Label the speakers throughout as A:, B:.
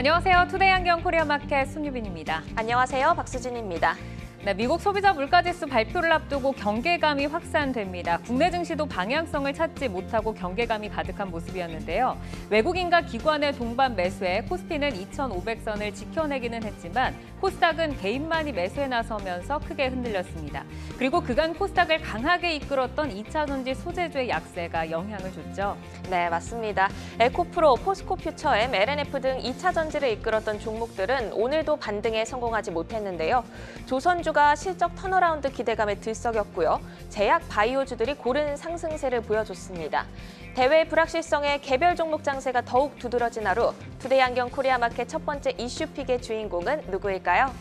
A: 안녕하세요. 투데이 안경 코리아마켓 손유빈입니다.
B: 안녕하세요. 박수진입니다.
A: 네, 미국 소비자 물가지수 발표를 앞두고 경계감이 확산됩니다. 국내 증시도 방향성을 찾지 못하고 경계감이 가득한 모습이었는데요. 외국인과 기관의 동반 매수에 코스피는 2,500선을 지켜내기는 했지만 코스닥은 개인만이 매수에 나서면서 크게 흔들렸습니다. 그리고 그간 코스닥을 강하게 이끌었던 2차 전지 소재주의 약세가 영향을 줬죠.
B: 네, 맞습니다. 에코프로, 포스코퓨처엠, LNF 등 2차 전지를 이끌었던 종목들은 오늘도 반등에 성공하지 못했는데요. 조선주가 실적 턴어라운드 기대감에 들썩였고요. 제약 바이오주들이 고른 상승세를 보여줬습니다. 대외 불확실성에 개별 종목 장세가 더욱 두드러진 하루, 투데이 안경 코리아마켓 첫 번째 이슈픽의 주인공은 누구일까요?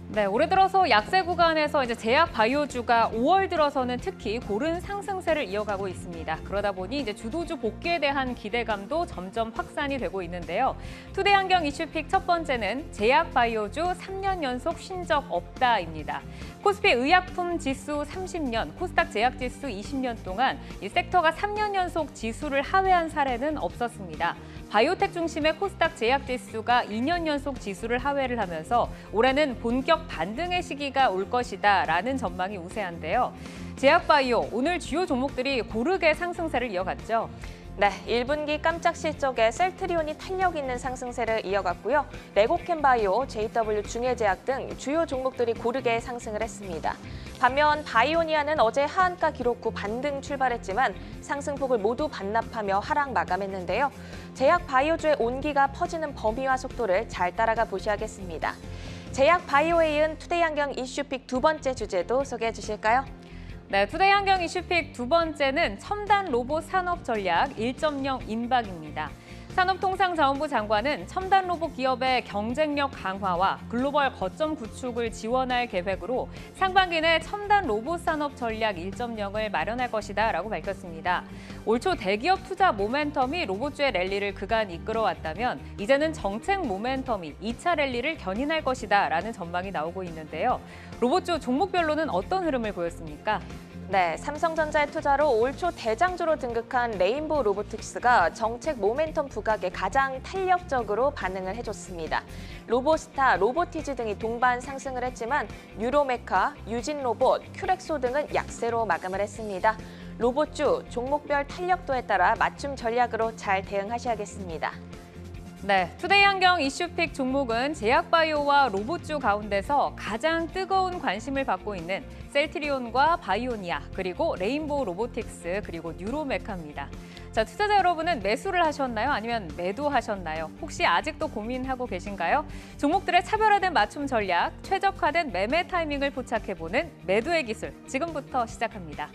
A: 네, 올해 들어서 약세 구간에서 제약 바이오주가 5월 들어서는 특히 고른 상승세를 이어가고 있습니다. 그러다 보니 주도주 복귀에 대한 기대감도 점점 확산이 되고 있는데요. 투데이 안경 이슈픽 첫 번째는 제약 바이오주 3년 연속 쉰 적 없다입니다. 코스피 의약품 지수 30년, 코스닥 제약 지수 20년 동안 이 섹터가 3년 연속 지수를 하회한 사례는 없었습니다. 바이오텍 중심의 코스닥 제약 지수가 2년 연속 지수를 하회를 하면서 올해는 본격 반등의 시기가 올 것이다라는 전망이 우세한데요. 제약 바이오, 오늘 주요 종목들이 고르게 상승세를 이어갔죠.
B: 네, 1분기 깜짝 실적에 셀트리온이 탄력 있는 상승세를 이어갔고요. 레고캠바이오, JW 중해제약 등 주요 종목들이 고르게 상승을 했습니다. 반면 바이오니아는 어제 하한가 기록 후 반등 출발했지만 상승폭을 모두 반납하며 하락 마감했는데요. 제약 바이오주의 온기가 퍼지는 범위와 속도를 잘 따라가 보셔야겠습니다. 제약 바이오에 이은 투데이 안경 이슈픽 두 번째 주제도 소개해 주실까요?
A: 네, 투데이 안경 이슈픽 두 번째는 첨단 로봇 산업 전략 1.0 임박입니다. 산업통상자원부 장관은 첨단 로봇 기업의 경쟁력 강화와 글로벌 거점 구축을 지원할 계획으로 상반기 내 첨단 로봇 산업 전략 1.0을 마련할 것이다라고 밝혔습니다. 올 초 대기업 투자 모멘텀이 로봇주의 랠리를 그간 이끌어왔다면 이제는 정책 모멘텀이 2차 랠리를 견인할 것이다라는 전망이 나오고 있는데요. 로봇주 종목별로는 어떤 흐름을 보였습니까?
B: 네, 삼성전자의 투자로 올 초 대장주로 등극한 레인보우 로보틱스가 정책 모멘텀 부각에 가장 탄력적으로 반응을 해줬습니다. 로보스타, 로보티즈 등이 동반 상승을 했지만 유로메카, 유진로봇, 큐렉소 등은 약세로 마감을 했습니다. 로봇주, 종목별 탄력도에 따라 맞춤 전략으로 잘 대응하셔야겠습니다.
A: 네, 투데이 안경 이슈픽 종목은 제약바이오와 로봇주 가운데서 가장 뜨거운 관심을 받고 있는 셀트리온과 바이오니아, 그리고 레인보우 로보틱스, 그리고 뉴로메카입니다. 자, 투자자 여러분은 매수를 하셨나요? 아니면 매도하셨나요? 혹시 아직도 고민하고 계신가요? 종목들의 차별화된 맞춤 전략, 최적화된 매매 타이밍을 포착해보는 매도의 기술, 지금부터 시작합니다.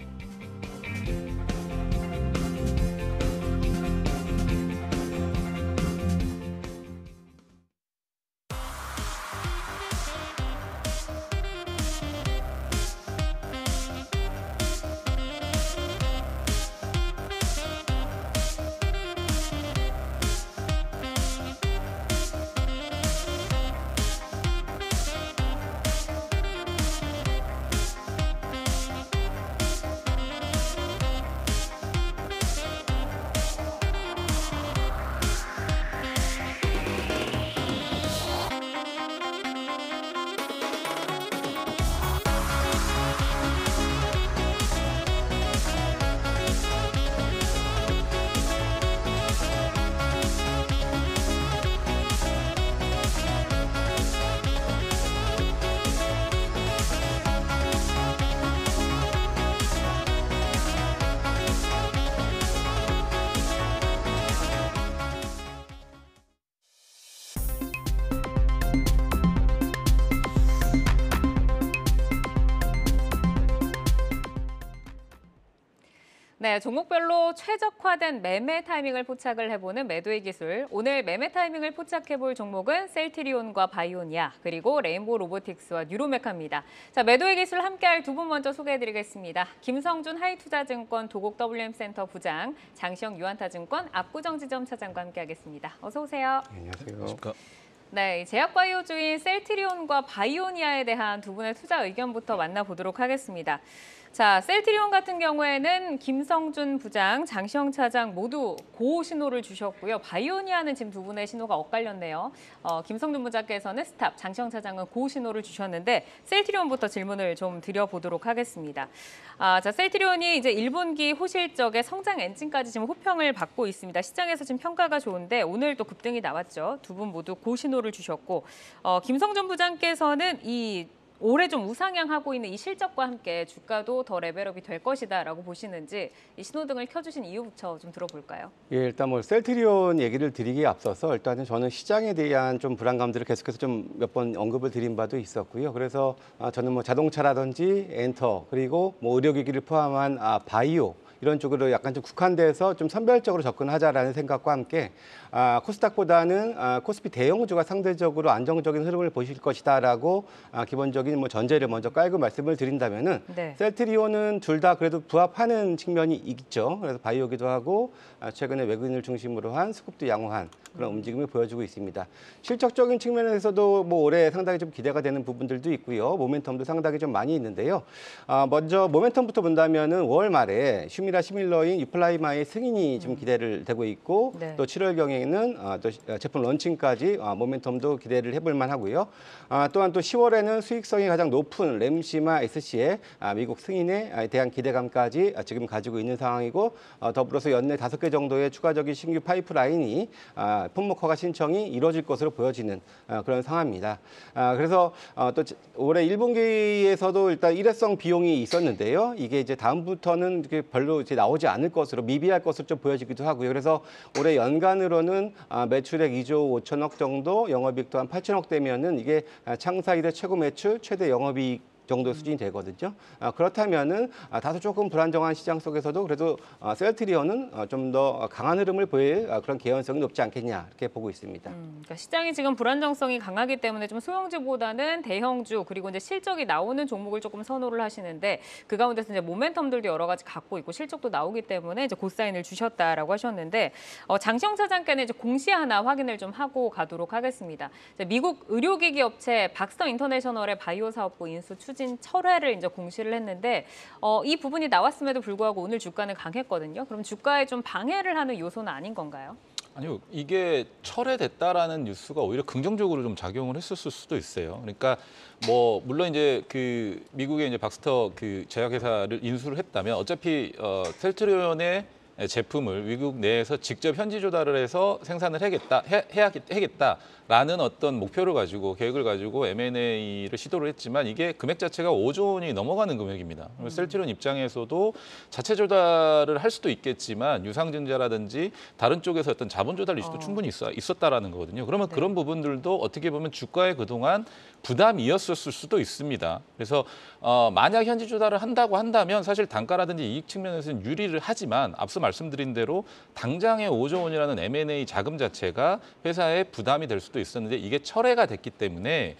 A: 네, 종목별로 최적화된 매매 타이밍을 포착을 해보는 매도의 기술. 오늘 매매 타이밍을 포착해볼 종목은 셀트리온과 바이오니아, 그리고 레인보우 로보틱스와 뉴로메카입니다. 자, 매도의 기술 함께할 두 분 먼저 소개해드리겠습니다. 김성준 하이투자증권 도곡 WM센터 부장, 장시영 유한타증권 압구정지점 차장과 함께하겠습니다. 어서 오세요.
C: 안녕하세요.
A: 네, 제약바이오주인 셀트리온과 바이오니아에 대한 두 분의 투자 의견부터 만나보도록 하겠습니다. 자, 셀트리온 같은 경우에는 김성준 부장, 장시영 차장 모두 고 신호를 주셨고요. 바이오니아는 지금 두 분의 신호가 엇갈렸네요. 김성준 부장께서는 스탑, 장시영 차장은 고 신호를 주셨는데 셀트리온부터 질문을 좀 드려보도록 하겠습니다. 자, 셀트리온이 이제 1분기 호실적의 성장 엔진까지 지금 호평을 받고 있습니다. 시장에서 지금 평가가 좋은데 오늘 또 급등이 나왔죠. 두 분 모두 고 신호를 주셨고 김성준 부장께서는 올해 좀 우상향하고 있는 이 실적과 함께 주가도 더 레벨업이 될 것이다라고 보시는지 이 신호등을 켜주신 이유부터 좀 들어볼까요?
C: 예, 일단 뭐 셀트리온 얘기를 드리기에 앞서서 일단은 저는 시장에 대한 좀 불안감들을 계속해서 좀 몇 번 언급을 드린 바도 있었고요. 그래서 저는 뭐 자동차라든지 엔터 그리고 뭐 의료기기를 포함한 바이오 이런 쪽으로 약간 좀 국한돼서 좀 선별적으로 접근하자라는 생각과 함께 코스닥보다는 코스피 대형주가 상대적으로 안정적인 흐름을 보실 것이다라고 기본적인 뭐 전제를 먼저 깔고 말씀을 드린다면은
A: 네.
C: 셀트리온은 둘 다 그래도 부합하는 측면이 있죠. 그래서 바이오기도 하고 최근에 외국인을 중심으로 한 수급도 양호한 그런 움직임을 보여주고 있습니다. 실적적인 측면에서도 뭐 올해 상당히 좀 기대가 되는 부분들도 있고요. 모멘텀도 상당히 좀 많이 있는데요. 먼저 모멘텀부터 본다면은 5월 말에 슈미라 시밀러인 유플라이마의 승인이 좀 기대를 되고 있고
A: 네.
C: 또 7월경에는 또 제품 런칭까지 모멘텀도 기대를 해볼 만하고요. 또한 또 10월에는 수익성이 가장 높은 램시마 SC의 미국 승인에 대한 기대감까지 지금 가지고 있는 상황이고 더불어서 연내 5개 정도의 추가적인 신규 파이프라인이 폼모커가 신청이 이루어질 것으로 보여지는 그런 상황입니다. 그래서 또 올해 1분기에서도 일단 일회성 비용이 있었는데요. 이게 이제 다음부터는 별로 이제 나오지 않을 것으로 미비할 것으로 좀 보여지기도 하고요. 그래서 올해 연간으로는 매출액 2조 5천억 정도, 영업이익도 한 8천억 되면은 이게 창사 이래 최고 매출, 최대 영업이익 정도 수준이 되거든요. 그렇다면은 다소 조금 불안정한 시장 속에서도 그래도 셀트리온은 좀 더 강한 흐름을 보일 그런 개연성이 높지 않겠냐 이렇게 보고 있습니다.
A: 그러니까 시장이 지금 불안정성이 강하기 때문에 좀 소형주보다는 대형주 그리고 이제 실적이 나오는 종목을 조금 선호를 하시는데 그 가운데서 이제 모멘텀들도 여러 가지 갖고 있고 실적도 나오기 때문에 이제 고사인을 주셨다라고 하셨는데 장시영 차장께는 이제 공시 하나 확인을 좀 하고 가도록 하겠습니다. 이제 미국 의료기기 업체 박스터 인터내셔널의 바이오 사업부 인수 추진 철회를 이제 공시를 했는데 이 부분이 나왔음에도 불구하고 오늘 주가는 강했거든요. 그럼 주가에 좀 방해를 하는 요소는 아닌 건가요?
D: 아니요, 이게 철회됐다라는 뉴스가 오히려 긍정적으로 좀 작용을 했었을 수도 있어요. 그러니까 뭐 물론 이제 그 미국의 이제 박스터 그 제약회사를 인수를 했다면 어차피 셀트리온의 제품을 미국 내에서 직접 현지 조달을 해서 생산을 해야겠다라는 어떤 목표를 가지고 계획을 가지고 M&A를 시도를 했지만 이게 금액 자체가 5조 원이 넘어가는 금액입니다. 셀트리온 입장에서도 자체 조달을 할 수도 있겠지만 유상증자라든지 다른 쪽에서 어떤 자본 조달 이슈도 충분히 있었다라는 거거든요. 그러면 그런 부분들도 어떻게 보면 주가에 그동안 부담이었을 수도 있습니다. 그래서 만약 현지 조달을 한다고 한다면 사실 단가라든지 이익 측면에서는 유리를 하지만 앞서 말씀드린 대로 당장의 5조 원이라는 M&A 자금 자체가 회사에 부담이 될 수도 있었는데 이게 철회가 됐기 때문에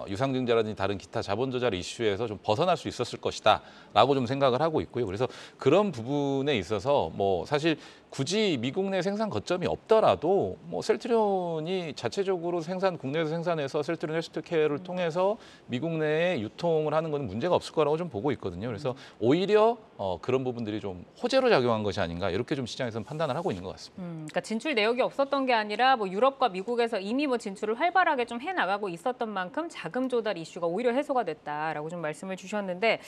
D: 유상증자라든지 다른 기타 자본 조달 이슈에서 좀 벗어날 수 있었을 것이다라고 좀 생각을 하고 있고요. 그래서 그런 부분에 있어서 뭐 사실 굳이 미국 내 생산 거점이 없더라도 뭐 셀트리온이 자체적으로 국내에서 생산해서 셀트리온 헬스케어를 통해서 미국 내에 유통을 하는 건 문제가 없을 거라고 좀 보고 있거든요. 그래서 오히려 그런 부분들이 좀 호재로 작용한 것이 아닌가 이렇게 좀 시장에서는 판단을 하고 있는 것 같습니다.
A: 그러니까 진출 내역이 없었던 게 아니라 뭐 유럽과 미국에서 이미 뭐 진출을 활발하게 좀 해나가고 있었던 만큼 자금 조달 이슈가 오히려 해소가 됐다라고 좀 말씀을 주셨는데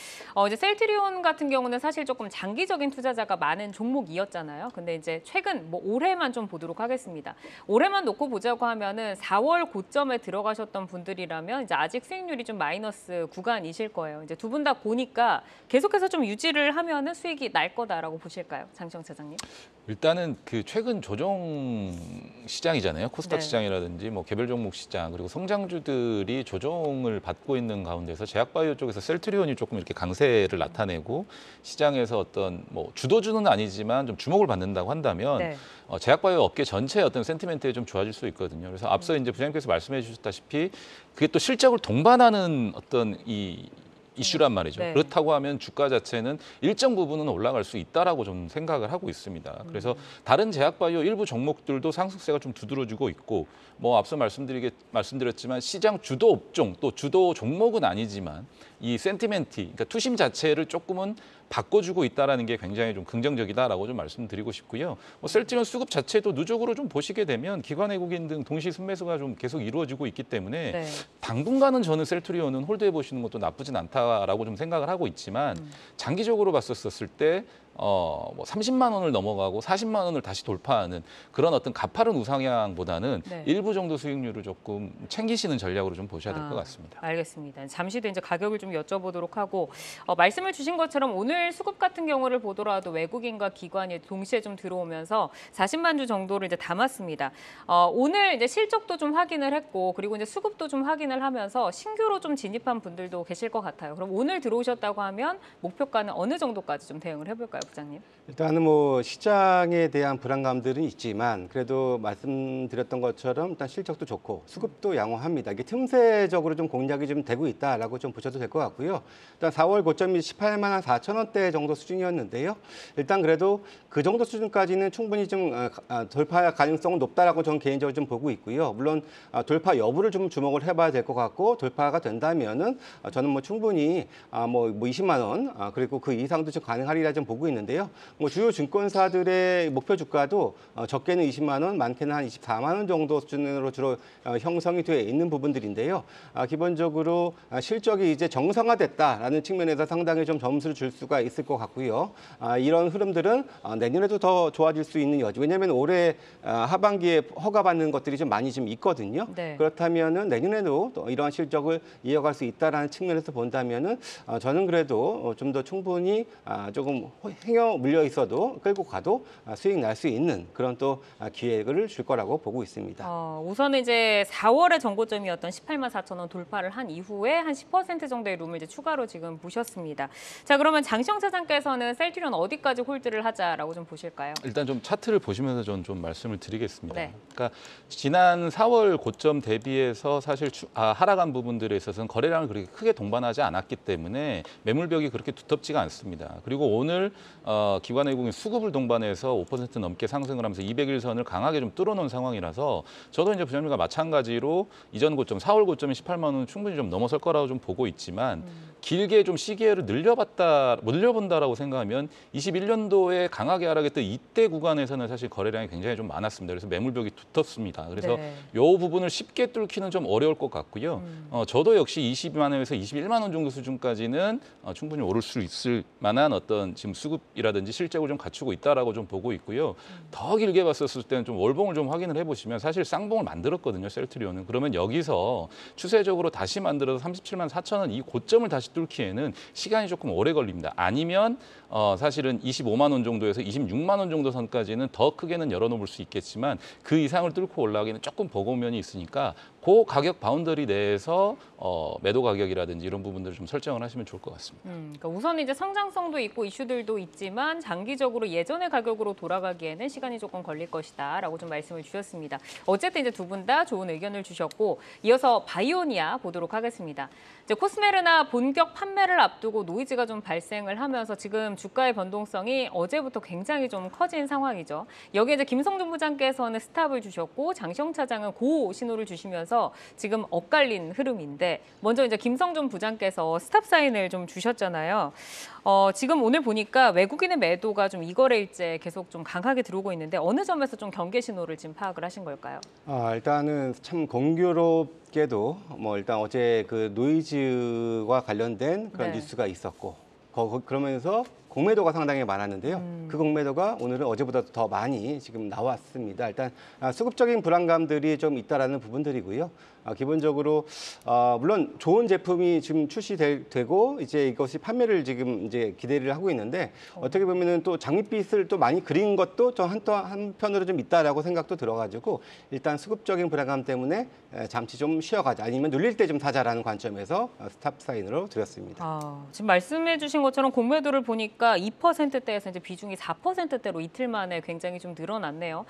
A: 이제 셀트리온 같은 경우는 사실 조금 장기적인 투자자가 많은 종목이었잖아요. 근데 이제 최근 뭐 올해만 좀 보도록 하겠습니다. 올해만 놓고 보자고 하면은 4월 고점에 들어가셨던 분들이라면 이제 아직 수익률이 좀 마이너스 구간이실 거예요. 이제 두 분 다 보니까 계속해서 좀 유지를 하면은 수익이 날 거다라고 보실까요, 장시영 차장님?
D: 일단은 그 최근 조정 시장이잖아요. 코스닥
A: 네.
D: 시장이라든지 뭐 개별 종목 시장 그리고 성장주들이 조정을 받고 있는 가운데서 제약바이오 쪽에서 셀트리온이 조금 이렇게 강세를 나타내고 시장에서 어떤 뭐 주도주는 아니지만 좀 주목을 받는다고 한다면
A: 네.
D: 제약바이오 업계 전체의 어떤 센티멘트에 좀 좋아질 수 있거든요. 그래서 앞서 이제 부장님께서 말씀해 주셨다시피 그게 또 실적을 동반하는 어떤 이 이슈란 말이죠.
A: 네.
D: 그렇다고 하면 주가 자체는 일정 부분은 올라갈 수 있다라고 좀 생각을 하고 있습니다. 그래서 다른 제약바이오 일부 종목들도 상승세가 좀 두드러지고 있고 뭐 앞서 말씀드렸지만 시장 주도 업종 또 주도 종목은 아니지만 이 센티멘트, 그러니까 투심 자체를 조금은 바꿔주고 있다라는 게 굉장히 좀 긍정적이다라고 좀 말씀드리고 싶고요. 뭐 셀트리온 수급 자체도 누적으로 좀 보시게 되면 기관 외국인 등 동시 순매수가 좀 계속 이루어지고 있기 때문에
A: 네.
D: 당분간은 저는 셀트리온은 홀드해 보시는 것도 나쁘진 않다라고 좀 생각을 하고 있지만 장기적으로 봤었을 때 뭐 30만 원을 넘어가고 40만 원을 다시 돌파하는 그런 어떤 가파른 우상향보다는
A: 네.
D: 일부 정도 수익률을 조금 챙기시는 전략으로 좀 보셔야 될 것 같습니다.
A: 알겠습니다. 잠시 뒤 이제 가격을 좀 여쭤보도록 하고 말씀을 주신 것처럼 오늘 수급 같은 경우를 보더라도 외국인과 기관이 동시에 좀 들어오면서 40만 주 정도를 이제 담았습니다. 오늘 이제 실적도 좀 확인을 했고 그리고 이제 수급도 좀 확인을 하면서 신규로 좀 진입한 분들도 계실 것 같아요. 그럼 오늘 들어오셨다고 하면 목표가는 어느 정도까지 좀 대응을 해볼까요, 부장님?
C: 일단은 뭐 시장에 대한 불안감들은 있지만 그래도 말씀드렸던 것처럼 일단 실적도 좋고 수급도 양호합니다. 이게 틈새적으로 좀 공략이 좀 되고 있다라고 좀 보셔도 될 것 같고요. 일단 4월 고점이 18만 4천 원대 정도 수준이었는데요. 일단 그래도 그 정도 수준까지는 충분히 좀 돌파 가능성은 높다라고 저는 개인적으로 좀 보고 있고요. 물론 돌파 여부를 좀 주목을 해봐야 될 것 같고 돌파가 된다면은 저는 뭐 충분히 뭐 20만 원 그리고 그 이상도 좀 가능하리라 좀 보고 있는데요. 뭐 주요 증권사들의 목표 주가도 적게는 20만 원, 많게는 한 24만 원 정도 수준으로 주로 형성이 되어 있는 부분들인데요. 기본적으로 실적이 이제 정상화됐다라는 측면에서 상당히 좀 점수를 줄 수가 있을 것 같고요. 이런 흐름들은 내년에도 더 좋아질 수 있는 여지. 왜냐하면 올해 하반기에 허가받는 것들이 좀 많이 좀 있거든요.
A: 네.
C: 그렇다면은 내년에도 또 이러한 실적을 이어갈 수 있다라는 측면에서 본다면은 저는 그래도 좀 더 충분히 조금 행여 물려 있어도 끌고 가도 수익 날 수 있는 그런 또 기회를 줄 거라고 보고 있습니다.
A: 우선은 이제 4월의 정고점이었던 18만 4천 원 돌파를 한 이후에 한 10% 정도의 룸을 이제 추가로 지금 보셨습니다. 자, 그러면 장시영 차장께서는 셀트리온 어디까지 홀드를 하자라고 좀 보실까요?
D: 일단 좀 차트를 보시면서 저는 좀 말씀을 드리겠습니다.
A: 네.
D: 그러니까 지난 4월 고점 대비해서 사실 하락한 부분들에 있어서는 거래량을 그렇게 크게 동반하지 않았기 때문에 매물벽이 그렇게 두텁지가 않습니다. 그리고 오늘 기관 외국인 수급을 동반해서 5% 넘게 상승을 하면서 200일선을 강하게 좀 뚫어놓은 상황이라서 저도 이제 부장님과 마찬가지로 이전 고점 4월 고점이 18만 원은 충분히 좀 넘어설 거라고 좀 보고 있지만 길게 좀 시기를 늘려본다라고 생각하면 21년도에 강하게 하락했던 이때 구간에서는 사실 거래량이 굉장히 좀 많았습니다. 그래서 매물벽이 두텁습니다. 그래서
A: 네.
D: 이 부분을 쉽게 뚫기는 좀 어려울 것 같고요. 저도 역시 20만 원에서 21만 원 정도 수준까지는 충분히 오를 수 있을 만한 어떤 지금 수급이라든지 실적을 좀 갖추고 있다라고 좀 보고 있고요. 더 길게 봤었을 때는 좀 월봉을 좀 확인을 해보시면 사실 쌍봉을 만들었거든요, 셀트리온은. 그러면 여기서 추세적으로 다시 만들어서 37만 4천 원 이 고점을 다시 뚫기에는 시간이 조금 오래 걸립니다. 아니면 사실은 25만 원 정도에서 26만 원 정도 선까지는 더 크게는 열어놓을 수 있겠지만 그 이상을 뚫고 올라가기는 조금 버거움이 있으니까 그 가격 바운더리 내에서 매도 가격이라든지 이런 부분들을 좀 설정을 하시면 좋을 것 같습니다.
A: 그러니까 우선 이제 성장성도 있고 이슈들도 있지만 장기적으로 예전의 가격으로 돌아가기에는 시간이 조금 걸릴 것이다라고 좀 말씀을 주셨습니다. 어쨌든 이제 두 분 다 좋은 의견을 주셨고 이어서 바이오니아 보도록 하겠습니다. 이제 코스메르나 본격 판매를 앞두고 노이즈가 좀 발생을 하면서 지금 주가의 변동성이 어제부터 굉장히 좀 커진 상황이죠. 여기에 이제 김성준 부장께서는 스탑을 주셨고 장시영 차장은 고 신호를 주시면서 지금 엇갈린 흐름인데 먼저 이제 김성준 부장께서 스탑 사인을 좀 주셨잖아요. 지금 오늘 보니까 외국인의 매도가 좀 이거래일째 계속 좀 강하게 들어오고 있는데 어느 점에서 좀 경계 신호를 지금 파악을 하신 걸까요?
C: 일단은 참 공교롭게도 뭐 일단 어제 그 노이즈와 관련된 그런
A: 네.
C: 뉴스가 있었고 그러면서 공매도가 상당히 많았는데요. 그 공매도가 오늘은 어제보다 더 많이 지금 나왔습니다. 일단 수급적인 불안감들이 좀 있다라는 부분들이고요. 기본적으로 물론 좋은 제품이 지금 출시되고 이제 이것이 판매를 지금 이제 기대를 하고 있는데 어떻게 보면은 또 장밋빛을 또 많이 그린 것도 좀 한편으로 좀 있다라고 생각도 들어가지고 일단 수급적인 불안감 때문에 잠시 좀 쉬어가자 아니면 눌릴 때 좀 사자라는 관점에서 스탑 사인으로 드렸습니다.
A: 지금 말씀해주신 것처럼 공매도를 보니까 보니까 2%대에서 이제 비중이 4%대로 이틀 만에 굉장히 좀 늘어났네요.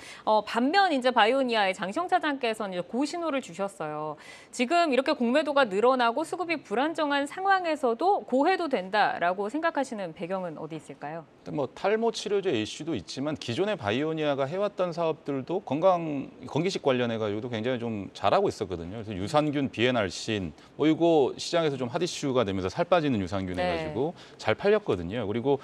A: 반면 이제 바이오니아의 장시영 차장께서는 이제 고신호를 주셨어요. 지금 이렇게 공매도가 늘어나고 수급이 불안정한 상황에서도 고해도 된다라고 생각하시는 배경은 어디 있을까요?
D: 뭐 탈모 치료제 이슈도 있지만 기존의 바이오니아가 해왔던 사업들도 건기식 관련해 가지고도 굉장히 좀 잘하고 있었거든요. 그래서 유산균, 비엔알신 뭐 이거 시장에서 좀 핫 이슈가 되면서 살 빠지는 유산균 해가지고 잘 팔렸거든요. 그리고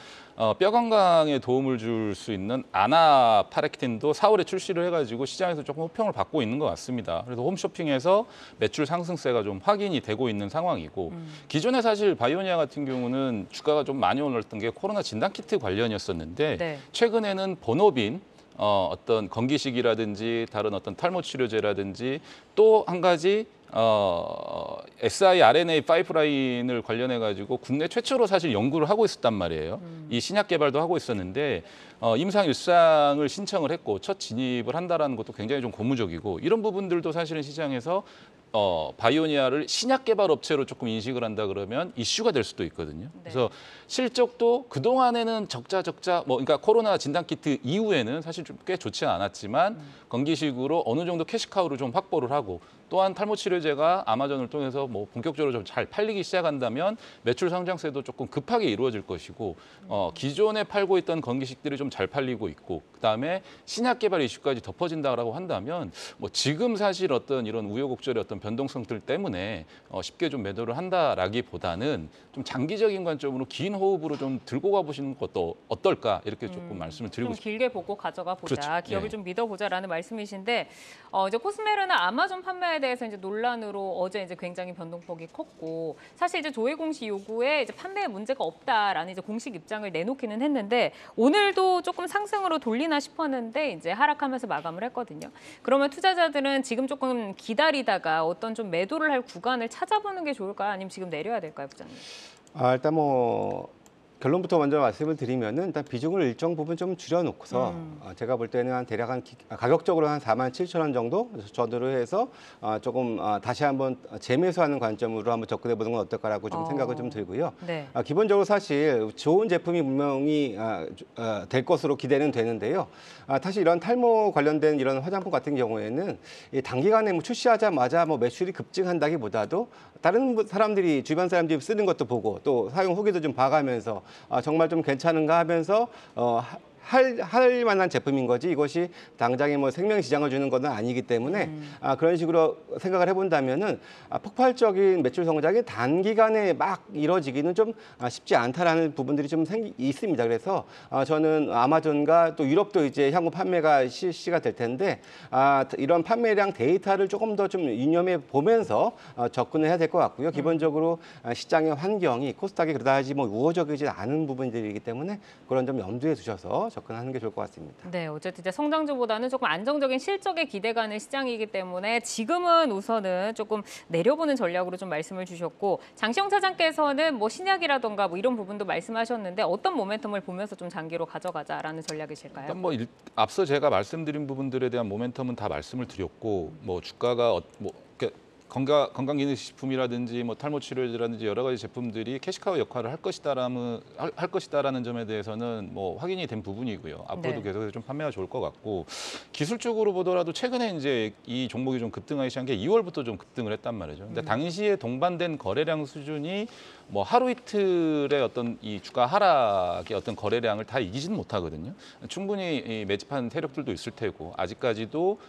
D: 뼈 건강에 도움을 줄 수 있는 아나파렉틴도 4월에 출시를 해가지고 시장에서 조금 호평을 받고 있는 것 같습니다. 그래서 홈쇼핑에서 매출 상승세가 좀 확인이 되고 있는 상황이고 기존에 사실 바이오니아 같은 경우는 주가가 좀 많이 올랐던 게 코로나 진단키트 관련이었었는데
A: 네.
D: 최근에는 본업인 어떤 건기식이라든지 다른 어떤 탈모 치료제라든지 또 한 가지 siRNA 파이프라인을 관련해 가지고 국내 최초로 사실 연구를 하고 있었단 말이에요. 이 신약 개발도 하고 있었는데 임상 일상을 신청을 했고 첫 진입을 한다라는 것도 굉장히 좀 고무적이고 이런 부분들도 사실은 시장에서 바이오니아를 신약 개발 업체로 조금 인식을 한다 그러면 이슈가 될 수도 있거든요.
A: 네.
D: 그래서 실적도 그동안에는 적자 그러니까 코로나 진단 키트 이후에는 사실 좀 꽤 좋지 않았지만 건기식으로 어느 정도 캐시카우를 좀 확보를 하고 또한 탈모 치료제가 아마존을 통해서 뭐 본격적으로 좀 잘 팔리기 시작한다면 매출 성장세도 조금 급하게 이루어질 것이고 기존에 팔고 있던 건기식들이 좀 잘 팔리고 있고 그다음에 신약 개발 이슈까지 덮어진다라고 한다면 뭐 지금 사실 어떤 이런 우여곡절의 어떤 변동성들 때문에 쉽게 좀 매도를 한다라기보다는 좀 장기적인 관점으로 긴 호흡으로 좀 들고 가보시는 것도 어떨까 이렇게 조금 말씀을 드리고
A: 좀
D: 싶습니다.
A: 길게 보고 가져가 보자.
D: 그렇죠.
A: 기업을
D: 예.
A: 좀 믿어보자라는 말씀이신데 이제 코스메르나 아마존 판매에 대해서 이제 논란으로 어제 이제 굉장히 변동폭이 컸고 사실 이제 조회 공시 요구에 이제 판매에 문제가 없다라는 이제 공식 입장을 내놓기는 했는데 오늘도 조금 상승으로 돌리나 싶었는데 이제 하락하면서 마감을 했거든요. 그러면 투자자들은 지금 조금 기다리다가 어떤 좀 매도를 할 구간을 찾아보는 게 좋을까요? 아니면 지금 내려야 될까요, 부장님?
C: 일단 뭐 결론부터 먼저 말씀을 드리면은 일단 비중을 일정 부분 좀 줄여놓고서 제가 볼 때는 한 대략 가격적으로 한 47,000원 정도 전후로 해서 조금 다시 한번 재매수하는 관점으로 한번 접근해 보는 건 어떨까라고 좀 생각을 좀 들고요.
A: 네.
C: 기본적으로 사실 좋은 제품이 분명히 될 것으로 기대는 되는데요. 사실 이런 탈모 관련된 이런 화장품 같은 경우에는 이 단기간에 뭐 출시하자마자 뭐 매출이 급증한다기보다도 다른 사람들이 주변 사람들이 쓰는 것도 보고 또 사용 후기도 좀 봐가면서 정말 좀 괜찮은가 하면서 할 만한 제품인 거지 이것이 당장에 뭐 생명 지장을 주는 것은 아니기 때문에 그런 식으로 생각을 해본다면은 폭발적인 매출 성장이 단기간에 막 이뤄지기는 좀 쉽지 않다라는 부분들이 좀 있습니다. 그래서 저는 아마존과 또 유럽도 이제 향후 판매가 실시가 될 텐데 이런 판매량 데이터를 조금 더 좀 유념해 보면서 접근을 해야 될 것 같고요. 기본적으로 시장의 환경이 코스닥이 그다지 뭐 우호적이지 않은 부분들이기 때문에 그런 점 염두에 두셔서 접근하는 게 좋을 것 같습니다.
A: 네, 어쨌든 이제 성장주보다는 조금 안정적인 실적에 기대가는 시장이기 때문에 지금은 우선은 조금 내려보는 전략으로 좀 말씀을 주셨고 장시영 차장께서는 뭐 신약이라던가 뭐 이런 부분도 말씀하셨는데 어떤 모멘텀을 보면서 좀 장기로 가져가자라는 전략이실까요?
D: 일단 뭐 앞서 제가 말씀드린 부분들에 대한 모멘텀은 다 말씀을 드렸고 뭐 주가가 건강기능식품이라든지 뭐 탈모 치료제라든지 여러 가지 제품들이 캐시카우 역할을 할 것이다라는 점에 대해서는 뭐 확인이 된 부분이고요. 앞으로도
A: 네.
D: 계속해서 좀 판매가 좋을 것 같고 기술적으로 보더라도 최근에 이제 이 종목이 좀 급등하기 시작한 게 2월부터 좀 급등을 했단 말이죠. 근데 당시에 동반된 거래량 수준이 뭐 하루 이틀의 어떤 이 주가 하락의 어떤 거래량을 다 이기지는 못하거든요. 충분히 이 매집한 세력들도 있을 테고 아직까지도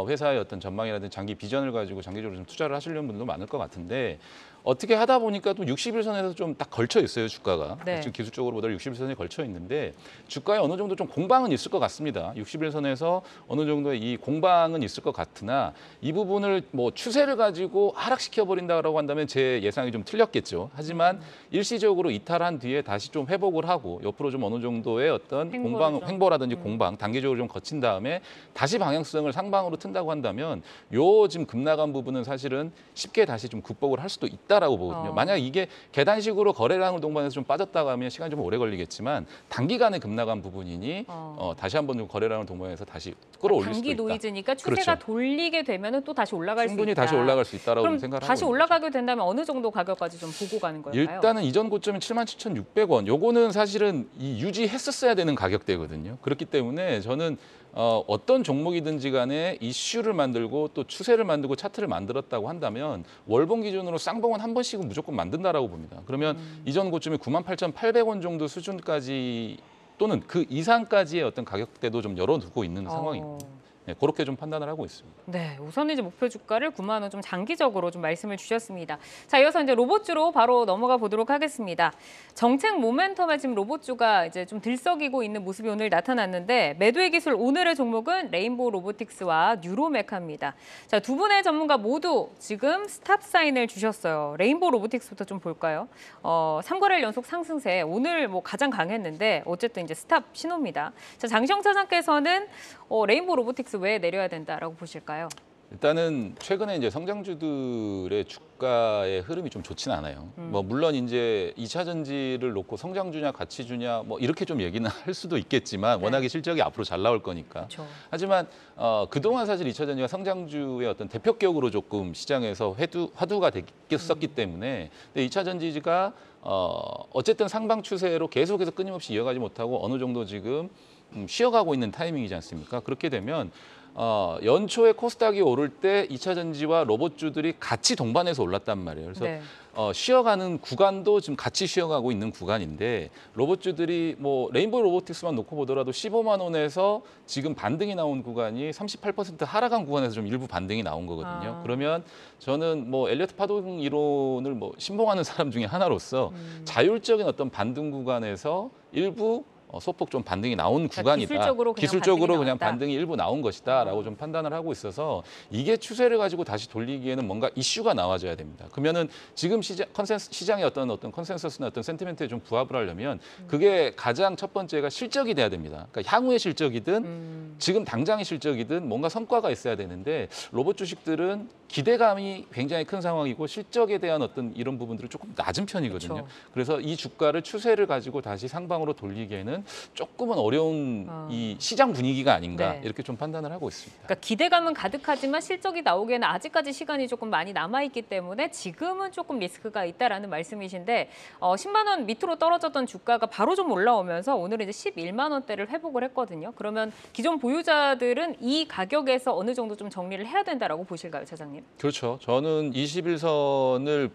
D: 회사의 어떤 전망이라든지 장기 비전을 가지고 장기적으로 좀 투자를 하시려는 분도 많을 것 같은데 어떻게 하다 보니까 또 60일선에서 좀 딱 걸쳐 있어요, 주가가.
A: 네.
D: 지금 기술적으로 보다 60일선에 걸쳐 있는데 주가에 어느 정도 좀 공방은 있을 것 같습니다. 60일선에서 어느 정도의 이 공방은 있을 것 같으나 이 부분을 뭐 추세를 가지고 하락시켜 버린다라고 한다면 제 예상이 좀 틀렸겠죠. 하지만 일시적으로 이탈한 뒤에 다시 좀 회복을 하고 옆으로 좀 어느 정도의 어떤 횡보라든지 공방 단기적으로 좀 거친 다음에 다시 방향성을 상방으로 튼다고 한다면 요 지금 급나간 부분은 사실은 쉽게 다시 좀 극복을 할 수도 있다. 있다라고 보거든요. 만약 이게 계단식으로 거래량을 동반해서 좀 빠졌다고 하면 시간이 좀 오래 걸리겠지만 단기간에 급락한 부분이니 다시 한번 좀 거래량을 동반해서 다시 끌어올릴 수도
A: 단기
D: 있다.
A: 노이즈니까 추세가
D: 그렇죠.
A: 돌리게 되면 또 다시 올라갈 수 있다.
D: 충분히 다시 올라갈 수 있다라고
A: 그럼
D: 생각을 하고
A: 다시
D: 있는
A: 올라가게 된다면 어느 정도 가격까지 좀 보고 가는 걸까요?
D: 일단은 이전 고점인 77,600원. 요거는 사실은 이 유지했었어야 되는 가격대거든요. 그렇기 때문에 저는 어떤 종목이든지 간에 이슈를 만들고 또 추세를 만들고 차트를 만들었다고 한다면 월봉 기준으로 쌍봉은 한 번씩은 무조건 만든다라고 봅니다. 그러면 이전 고점이 98,800원 정도 수준까지 또는 그 이상까지의 어떤 가격대도 좀 열어두고 있는 상황입니다. 네, 그렇게 좀 판단을 하고 있습니다.
A: 네, 우선 이제 목표 주가를 9만 원 좀 장기적으로 좀 말씀을 주셨습니다. 자, 이어서 이제 로봇주로 바로 넘어가 보도록 하겠습니다. 정책 모멘텀에 지금 로봇주가 이제 좀 들썩이고 있는 모습이 오늘 나타났는데 매도의 기술 오늘의 종목은 레인보우 로보틱스와 뉴로메카입니다. 자, 두 분의 전문가 모두 지금 스탑 사인을 주셨어요. 레인보우 로보틱스부터 좀 볼까요? 3거래일 연속 상승세 오늘 뭐 가장 강했는데 어쨌든 이제 스탑 신호입니다. 자, 장시영 차장께서는 레인보우 로보틱스 왜 내려야 된다라고 보실까요?
D: 일단은 최근에 이제 성장주들의 주가의 흐름이 좀 좋지는 않아요. 뭐 물론 이제 2차 전지를 놓고 성장주냐 가치주냐 뭐 이렇게 좀 얘기는 할 수도 있겠지만 워낙에 실적이 앞으로 잘 나올 거니까.
A: 그렇죠.
D: 하지만 그동안 사실 2차 전지가 성장주의 어떤 대표격으로 조금 시장에서 화두가 됐었기 때문에 근데 2차 전지가 어쨌든 상방 추세로 계속해서 끊임없이 이어가지 못하고 어느 정도 지금 쉬어가고 있는 타이밍이지 않습니까? 그렇게 되면 연초에 코스닥이 오를 때 2차 전지와 로봇주들이 같이 동반해서 올랐단 말이에요. 그래서
A: 네.
D: 쉬어가는 구간도 지금 같이 쉬어가고 있는 구간인데 로봇주들이 뭐 레인보우 로보틱스만 놓고 보더라도 15만 원에서 지금 반등이 나온 구간이 38% 하락한 구간에서 좀 일부 반등이 나온 거거든요. 그러면 저는 뭐 엘리어트 파동 이론을 뭐 신봉하는 사람 중에 하나로서 자율적인 어떤 반등 구간에서 일부 소폭 좀 반등이 나온 구간이다.
A: 기술적으로
D: 그냥
A: 반등이
D: 반등이 일부 나온 것이다라고 좀 판단을 하고 있어서 이게 추세를 가지고 다시 돌리기에는 뭔가 이슈가 나와줘야 됩니다. 그러면은 지금 시장의 어떤 컨센서스나 어떤 센티멘트에 좀 부합을 하려면 그게 가장 첫 번째가 실적이 돼야 됩니다. 그러니까 향후의 실적이든 지금 당장의 실적이든 뭔가 성과가 있어야 되는데 로봇 주식들은 기대감이 굉장히 큰 상황이고 실적에 대한 어떤 이런 부분들은 조금 낮은 편이거든요.
A: 그렇죠.
D: 그래서 이 주가를 추세를 가지고 다시 상방으로 돌리기에는 조금은 어려운 이 시장 분위기가 아닌가
A: 네.
D: 이렇게 좀 판단을 하고 있습니다.
A: 그러니까 기대감은 가득하지만 실적이 나오기에는 아직까지 시간이 조금 많이 남아있기 때문에 지금은 조금 리스크가 있다라는 말씀이신데 10만 원 밑으로 떨어졌던 주가가 바로 좀 올라오면서 오늘은 이제 11만 원대를 회복을 했거든요. 그러면 기존 보유자들은 이 가격에서 어느 정도 좀 정리를 해야 된다라고 보실까요, 차장님?
D: 그렇죠. 저는 21선을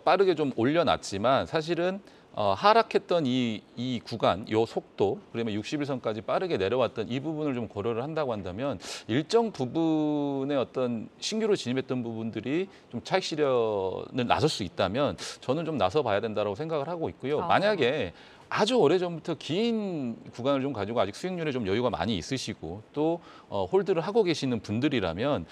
D: 빠르게 좀 올려놨지만 사실은 하락했던 이 구간, 이 속도, 그러면 61선까지 빠르게 내려왔던 이 부분을 좀 고려를 한다고 한다면 일정 부분의 어떤 신규로 진입했던 부분들이 좀 차익 실현을 나설 수 있다면 저는 좀 나서 봐야 된다고 생각을 하고 있고요. 만약에 아주 오래전부터 긴 구간을 좀 가지고 아직 수익률에 좀 여유가 많이 있으시고 또 홀드를 하고 계시는 분들이라면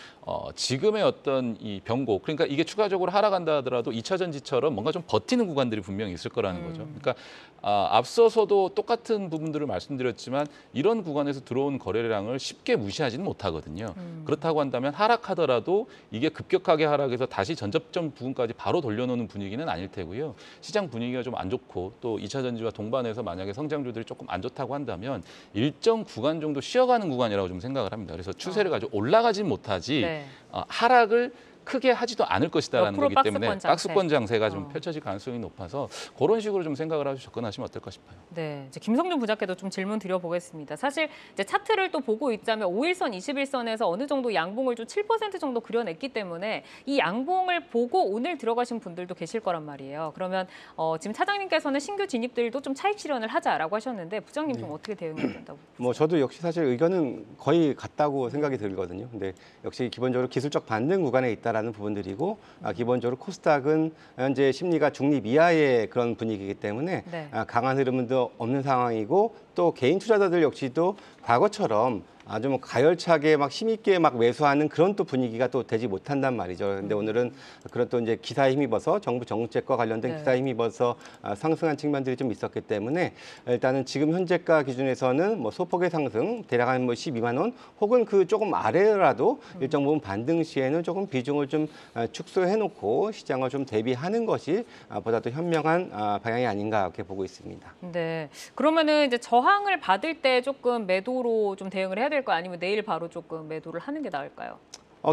D: 지금의 어떤 이 변곡, 그러니까 이게 추가적으로 하락한다 하더라도 2차 전지처럼 뭔가 좀 버티는 구간들이 분명히 있을 거라는 거죠. 그러니까 앞서서도 똑같은 부분들을 말씀드렸지만 이런 구간에서 들어온 거래량을 쉽게 무시하지는 못하거든요. 그렇다고 한다면 하락하더라도 이게 급격하게 하락해서 다시 전접점 부분까지 바로 돌려놓는 분위기는 아닐 테고요. 시장 분위기가 좀 안 좋고 또 2차 전지와 동반해서 만약에 성장주들이 조금 안 좋다고 한다면 일정 구간 정도 쉬어가는 구간이라고 좀 생각을 합니다. 그래서 추세를 가지고 올라가진 못하지
A: 네.
D: 하락을 크게 하지도 않을 것이다라는 거기 때문에 박스권 장세가 좀
A: 어.
D: 펼쳐질 가능성이 높아서 그런 식으로 좀 생각을 하시고 접근하시면 어떨까 싶어요.
A: 네, 이제 김성준 부장께도 좀 질문 드려보겠습니다. 사실 이제 차트를 또 보고 있자면 5일선, 21선에서 어느 정도 양봉을 좀 7% 정도 그려냈기 때문에 이 양봉을 보고 오늘 들어가신 분들도 계실 거란 말이에요. 그러면 지금 차장님께서는 신규 진입들도 좀 차익 실현을 하자라고 하셨는데 부장님 좀 어떻게 대응해야 된다고?
C: 뭐 저도 역시 사실 의견은 거의 같다고 생각이 들거든요. 근데 역시 기본적으로 기술적 반등 구간에 있다라는 부분들이고 기본적으로 코스닥은 현재 심리가 중립 이하의 그런 분위기이기 때문에
A: 네.
C: 강한 흐름은 더 없는 상황이고 또 개인 투자자들 역시도 과거처럼 아주 뭐 가열차게 막 힘있게 막 매수하는 그런 또 분위기가 또 되지 못한단 말이죠. 근데 오늘은 그런 또 이제 기사에 힘입어서 정부 정책과 관련된
A: 네.
C: 기사에 힘입어서 상승한 측면들이 좀 있었기 때문에 일단은 지금 현재가 기준에서는 뭐 소폭의 상승 대략 한 뭐 12만 원 혹은 그 조금 아래라도 일정 부분 반등 시에는 조금 비중을 좀 축소해 놓고 시장을 좀 대비하는 것이 보다 더 현명한 방향이 아닌가 이렇게 보고 있습니다.
A: 네. 그러면은 이제 저항을 받을 때 조금 매도로 좀 대응을 해야 될까요? 아니면 내일 바로 조금 매도를 하는 게 나을까요?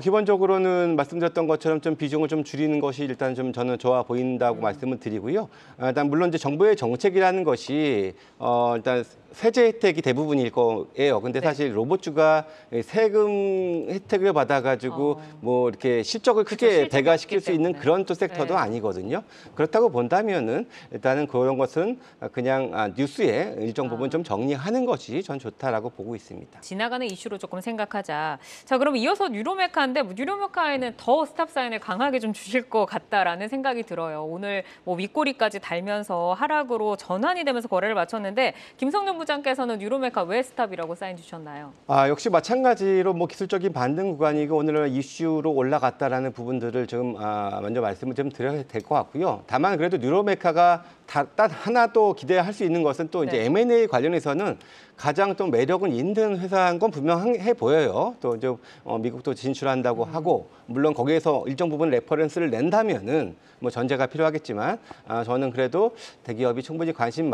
C: 기본적으로는 말씀드렸던 것처럼 좀 비중을 좀 줄이는 것이 일단 좀 저는 좋아 보인다고 말씀을 드리고요. 일단 물론 이제 정부의 정책이라는 것이 일단 세제 혜택이 대부분일 거예요. 근데 사실 로봇주가 세금 혜택을 받아가지고 뭐 이렇게 실적을 크게
A: 실적이
C: 배가시킬
A: 없기
C: 수 있는
A: 때문에.
C: 그런 또 섹터도
A: 네.
C: 아니거든요. 그렇다고 본다면은 일단은 그런 것은 그냥 뉴스에 일정 부분 좀 정리하는 것이 전 좋다라고 보고 있습니다.
A: 지나가는 이슈로 조금 생각하자. 자, 그럼 이어서 뉴로메카인데 뉴로메카에는 더 스탑 사인을 강하게 좀 주실 것 같다라는 생각이 들어요. 오늘 뭐 윗꼬리까지 달면서 하락으로 전환이 되면서 거래를 마쳤는데 김성년 부장께서는 뉴로메카 왜 스탑이라고 사인 주셨나요?
C: 역시 마찬가지로 뭐 기술적인 반등 구간이고 오늘은 이슈로 올라갔다라는 부분들을 좀 먼저 말씀을 좀 드려야 될 것 같고요. 다만 그래도 뉴로메카가 딱 하나 또 기대할 수 있는 것은 또 이제
A: 네.
C: M&A 관련해서는 가장 또 매력은 있는 회사인 건 분명해 보여요. 또 이제 미국도 진출한다고 하고 물론 거기에서 일정 부분 레퍼런스를 낸다면은 뭐 전제가 필요하겠지만 저는 그래도 대기업이 충분히 관심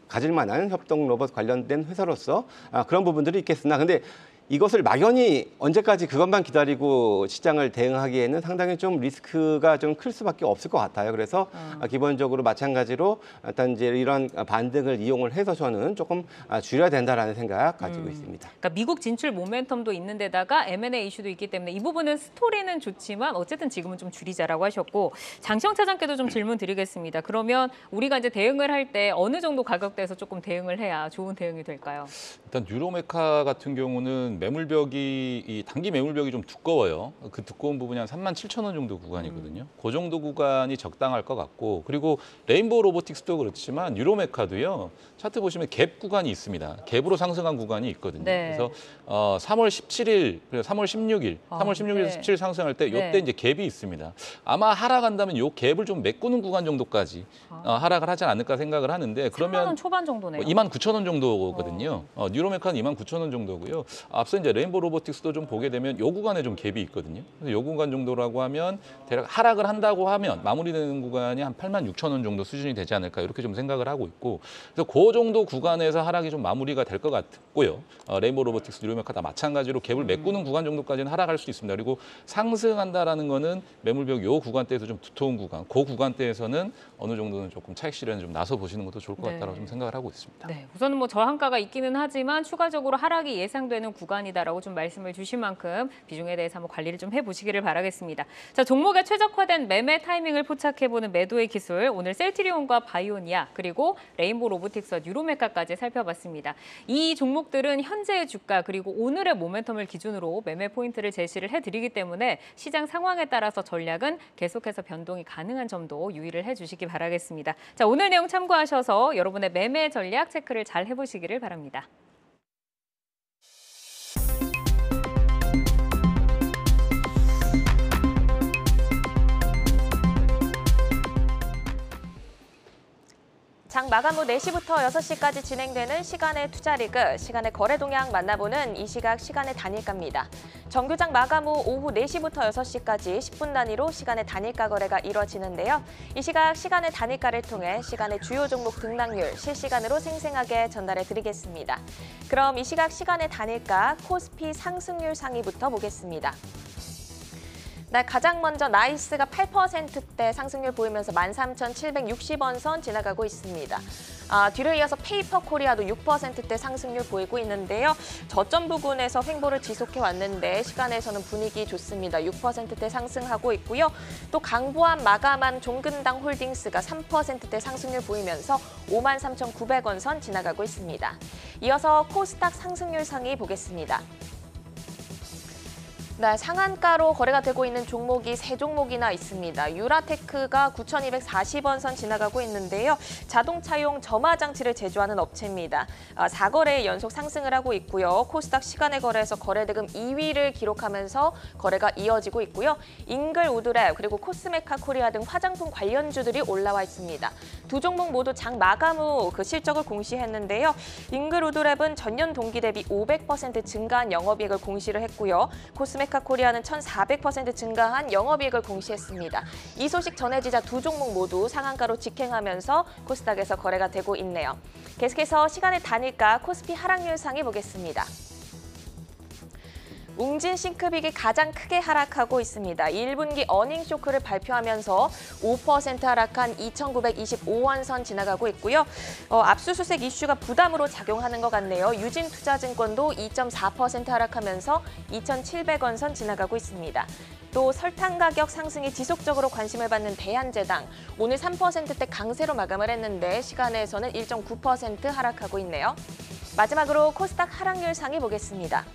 C: 가질 만한 협동 로봇 관련된 회사로서 그런 부분들이 있겠으나 근데 이것을 막연히 언제까지 그것만 기다리고 시장을 대응하기에는 상당히 좀 리스크가 좀 클 수밖에 없을 것 같아요. 그래서 기본적으로 마찬가지로 일단 이제 이런 반등을 이용을 해서 저는 조금 줄여야 된다라는 생각 가지고 있습니다.
A: 그러니까 미국 진출 모멘텀도 있는 데다가 M&A 이슈도 있기 때문에 이 부분은 스토리는 좋지만 어쨌든 지금은 좀 줄이자라고 하셨고 장시영 차장께도 좀 질문 드리겠습니다. 그러면 우리가 이제 대응을 할 때 어느 정도 가격대에서 조금 대응을 해야 좋은 대응이 될까요?
D: 일단 뉴로메카 같은 경우는 매물벽이 이 단기 매물벽이 좀 두꺼워요. 그 두꺼운 부분이 한 37,000원 정도 구간이거든요. 그 정도 구간이 적당할 것 같고 그리고 레인보우 로보틱스도 그렇지만 뉴로메카도요. 차트 보시면 갭 구간이 있습니다. 갭으로 상승한 구간이 있거든요.
A: 네.
D: 그래서 3월 17일, 그래서 3월 16일, 3월 16일에서
A: 네.
D: 17일 상승할 때 이때
A: 네.
D: 이제 갭이 있습니다. 아마 하락한다면 이 갭을 좀 메꾸는 구간 정도까지 하락을 하지 않을까 생각을 하는데
A: 3만 원 초반 정도네요.
D: 29,000원 정도거든요. 뉴로메카는 29,000원 정도고요. 앞서 이제 레인보우 로보틱스도 좀 보게 되면 요 구간에 좀 갭이 있거든요. 그래서 요 구간 정도라고 하면 대략 하락을 한다고 하면 마무리되는 구간이 한 86,000원 정도 수준이 되지 않을까 이렇게 좀 생각을 하고 있고 그래서 그 정도 구간에서 하락이 좀 마무리가 될 것 같고요. 레인보우 로보틱스, 뉴로메카 다 마찬가지로 갭을 메꾸는 구간 정도까지는 하락할 수 있습니다. 그리고 상승한다라는 거는 매물벽 요 구간대에서 좀 두터운 구간, 그 구간대에서는 어느 정도는 조금 차익 실현에 좀 나서 보시는 것도 좋을 것 같다고 좀 생각을 하고 있습니다.
A: 네, 우선은 뭐 저항가가 있기는 하지만 추가적으로 하락이 예상되는 구간이다라고 좀 말씀을 주신 만큼 비중에 대해서 한번 관리를 좀 해보시기를 바라겠습니다. 자, 종목에 최적화된 매매 타이밍을 포착해보는 매도의 기술, 오늘 셀트리온과 바이오니아 그리고 레인보우 로보틱스와 뉴로메카까지 살펴봤습니다. 이 종목들은 현재의 주가 그리고 오늘의 모멘텀을 기준으로 매매 포인트를 제시를 해드리기 때문에 시장 상황에 따라서 전략은 계속해서 변동이 가능한 점도 유의를 해주시기 바라겠습니다. 자, 오늘 내용 참고하셔서 여러분의 매매 전략 체크를 잘 해보시기를 바랍니다.
B: 장 마감 후 4시부터 6시까지 진행되는 시간의 투자 리그, 시간의 거래 동향 만나보는 이 시각 시간의 단일가입니다. 정규장 마감 후 오후 4시부터 6시까지 10분 단위로 시간의 단일가 거래가 이뤄지는데요. 이 시각 시간의 단일가를 통해 시간의 주요 종목 등락률 실시간으로 생생하게 전달해 드리겠습니다. 그럼 이 시각 시간의 단일가 코스피 상승률 상위부터 보겠습니다. 네, 가장 먼저 나이스가 8%대 상승률 보이면서 13,760원 선 지나가고 있습니다. 뒤를 이어서 페이퍼 코리아도 6%대 상승률 보이고 있는데요. 저점 부근에서 횡보를 지속해 왔는데 시간에서는 분위기 좋습니다. 6%대 상승하고 있고요. 또 강보한 마감한 종근당 홀딩스가 3%대 상승률 보이면서 53,900원 선 지나가고 있습니다. 이어서 코스닥 상승률 상위 보겠습니다. 네, 상한가로 거래가 되고 있는 종목이 세 종목이나 있습니다. 유라테크가 9,240원 선 지나가고 있는데요. 자동차용 점화 장치를 제조하는 업체입니다. 4거래 연속 상승을 하고 있고요. 코스닥 시간의 거래에서 거래대금 2위를 기록하면서 거래가 이어지고 있고요. 잉글우드랩 그리고 코스메카 코리아 등 화장품 관련주들이 올라와 있습니다. 두 종목 모두 장 마감 후 그 실적을 공시했는데요. 잉글우드랩은 전년 동기 대비 500% 증가한 영업이익을 공시를 했고요. 코스메카 코리아는 1,400% 증가한 영업이익을 공시했습니다. 이 소식 전해지자 두 종목 모두 상한가로 직행하면서 코스닥에서 거래가 되고 있네요. 계속해서 시간의 단일가 코스피 하락률 상위 보겠습니다. 웅진 싱크빅이 가장 크게 하락하고 있습니다. 1분기 어닝 쇼크를 발표하면서 5% 하락한 2,925원 선 지나가고 있고요. 압수수색 이슈가 부담으로 작용하는 것 같네요. 유진투자증권도 2.4% 하락하면서 2,700원 선 지나가고 있습니다. 또 설탕 가격 상승이 지속적으로 관심을 받는 대한제당, 오늘 3%대 강세로 마감을 했는데 시간에서는 1.9% 하락하고 있네요. 마지막으로 코스닥 하락률 상위 보겠습니다.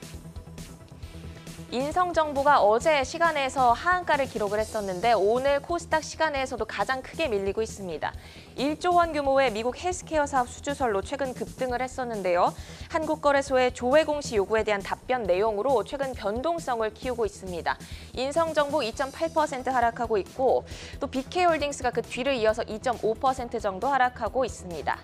B: 인성정보가 어제 시간에서 하한가를 기록을 했었는데 오늘 코스닥 시간에서도 가장 크게 밀리고 있습니다. 1조 원 규모의 미국 헬스케어 사업 수주설로 최근 급등을 했었는데요. 한국거래소의 조회 공시 요구에 대한 답변 내용으로 최근 변동성을 키우고 있습니다. 인성정보 2.8% 하락하고 있고 또 BK홀딩스가 그 뒤를 이어서 2.5% 정도 하락하고 있습니다.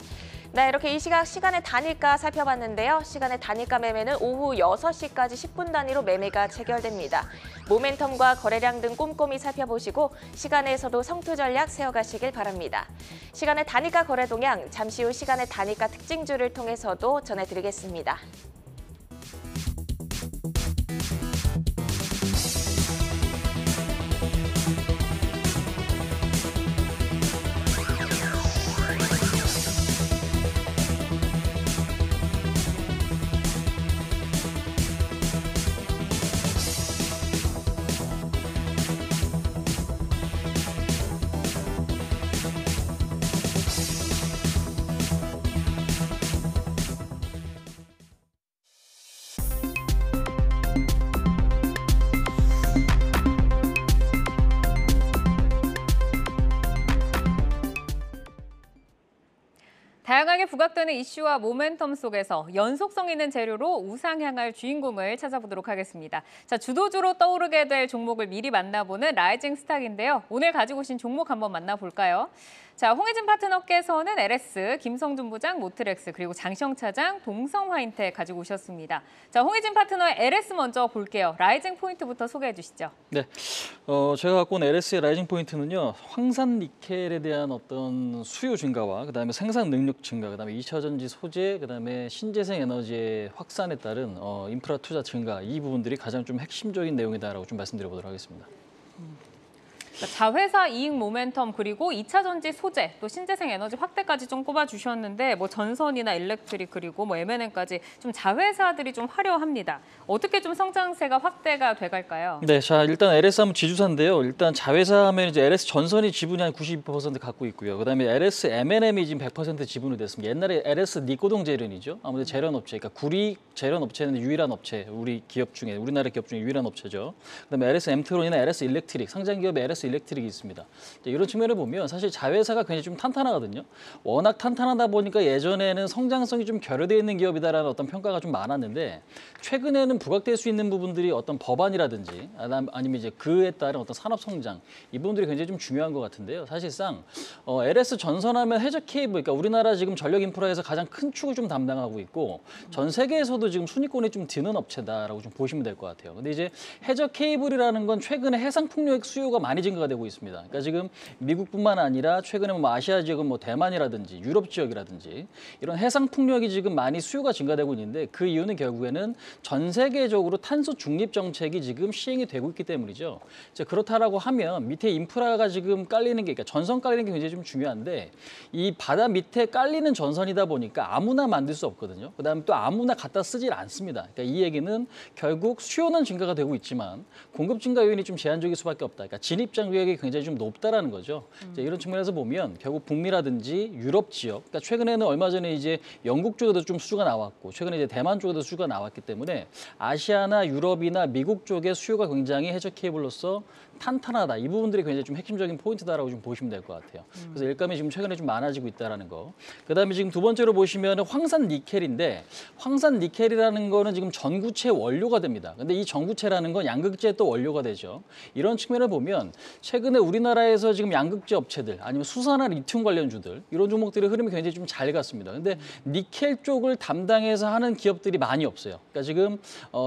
B: 네, 이렇게 이 시간의 단일가 살펴봤는데요. 시간의 단일가 매매는 오후 6시까지 10분 단위로 매매가 체결됩니다. 모멘텀과 거래량 등 꼼꼼히 살펴보시고 시간에서도 성투 전략 세워가시길 바랍니다. 시간의 단일가 거래 동향, 잠시 후 시간의 단일가 특징주를 통해서도 전해드리겠습니다.
A: 다양하게 부각되는 이슈와 모멘텀 속에서 연속성 있는 재료로 우상향할 주인공을 찾아보도록 하겠습니다. 자, 주도주로 떠오르게 될 종목을 미리 만나보는 라이징 스탁인데요. 오늘 가지고 오신 종목 한번 만나볼까요? 자, 홍혜진 파트너께서는 LS, 김성준 부장 모트렉스, 그리고 장시영 차장 동성화인텍 가지고 오셨습니다. 자, 홍혜진 파트너의 LS 먼저 볼게요. 라이징 포인트부터 소개해 주시죠.
E: 네, 제가 갖고 온 LS의 라이징 포인트는요. 황산 니켈에 대한 어떤 수요 증가와 그다음에 생산 능력 증가, 그다음에 2차 전지 소재, 그다음에 신재생 에너지의 확산에 따른 인프라 투자 증가, 이 부분들이 가장 좀 핵심적인 내용이다라고 좀 말씀드려 보도록 하겠습니다.
A: 자회사 이익 모멘텀 그리고 2차 전지 소재 또 신재생 에너지 확대까지 좀 꼽아주셨는데 뭐 전선이나 일렉트릭 그리고 뭐 M&N까지 좀 자회사들이 좀 화려합니다. 어떻게 좀 성장세가 확대가 돼갈까요?
E: 네, 자 일단 LS 하면 지주사인데요. 일단 자회사 하면 이제 LS 전선이 지분이 한 92% 갖고 있고요. 그다음에 LS M&M이 지금 100% 지분이 됐습니다. 옛날에 LS 니코동 재련이죠. 아무래도 재련업체, 그러니까 구리 재련업체는 유일한 업체, 우리 기업 중에 우리나라 기업 중에 유일한 업체죠. 그다음에 LS 엠트론이나 LS 일렉트릭 상장 기업의 LS 일렉트릭이 있습니다. 이런 측면을 보면 사실 자회사가 굉장히 좀 탄탄하거든요. 워낙 탄탄하다 보니까 예전에는 성장성이 좀 결여되어 있는 기업이다라는 어떤 평가가 좀 많았는데 최근에는 부각될 수 있는 부분들이 어떤 법안이라든지 아니면 이제 그에 따른 어떤 산업 성장 이 부분들이 굉장히 좀 중요한 것 같은데요. 사실상 LS 전선하면 해저 케이블, 그러니까 우리나라 지금 전력 인프라에서 가장 큰 축을 좀 담당하고 있고 전 세계에서도 지금 순위권에 좀 드는 업체다라고 좀 보시면 될 것 같아요. 근데 이제 해저 케이블이라는 건 최근에 해상 풍력 수요가 많이 증가가 되고 있습니다. 그러니까 지금 미국뿐만 아니라 최근에 뭐 아시아 지역은 뭐 대만이라든지 유럽 지역이라든지 이런 해상 풍력이 지금 많이 수요가 증가되고 있는데 그 이유는 결국에는 전 세계적으로 탄소 중립 정책이 지금 시행이 되고 있기 때문이죠. 이제 그렇다라고 하면 밑에 인프라가 지금 깔리는 게, 그러니까 전선 깔리는 게 굉장히 좀 중요한데 이 바다 밑에 깔리는 전선이다 보니까 아무나 만들 수 없거든요. 그다음에 또 아무나 갖다 쓰질 않습니다. 그러니까 이 얘기는 결국 수요는 증가가 되고 있지만 공급 증가 요인이 좀 제한적일 수밖에 없다. 그러니까 진입장 시장 규격이 굉장히 좀 높다라는 거죠. 이제 이런 측면에서 보면 결국 북미라든지 유럽 지역, 그러니까 최근에는 얼마 전에 이제 영국 쪽에도 좀 수주가 나왔고 최근에 이제 대만 쪽에도 수주가 나왔기 때문에 아시아나 유럽이나 미국 쪽의 수요가 굉장히 해저 케이블로서 탄탄하다. 이 부분들이 굉장히 좀 핵심적인 포인트다라고 좀 보시면 될 것 같아요. 그래서 일감이 지금 최근에 좀 많아지고 있다라는 거. 그다음에 지금 두 번째로 보시면 황산 니켈인데 황산 니켈이라는 거는 지금 전구체 원료가 됩니다. 근데 이 전구체라는 건 양극재 또 원료가 되죠. 이런 측면을 보면 최근에 우리나라에서 지금 양극재 업체들 아니면 수산화 리튬 관련주들 이런 종목들의 흐름이 굉장히 좀 잘 갔습니다. 근데 니켈 쪽을 담당해서 하는 기업들이 많이 없어요. 그러니까 지금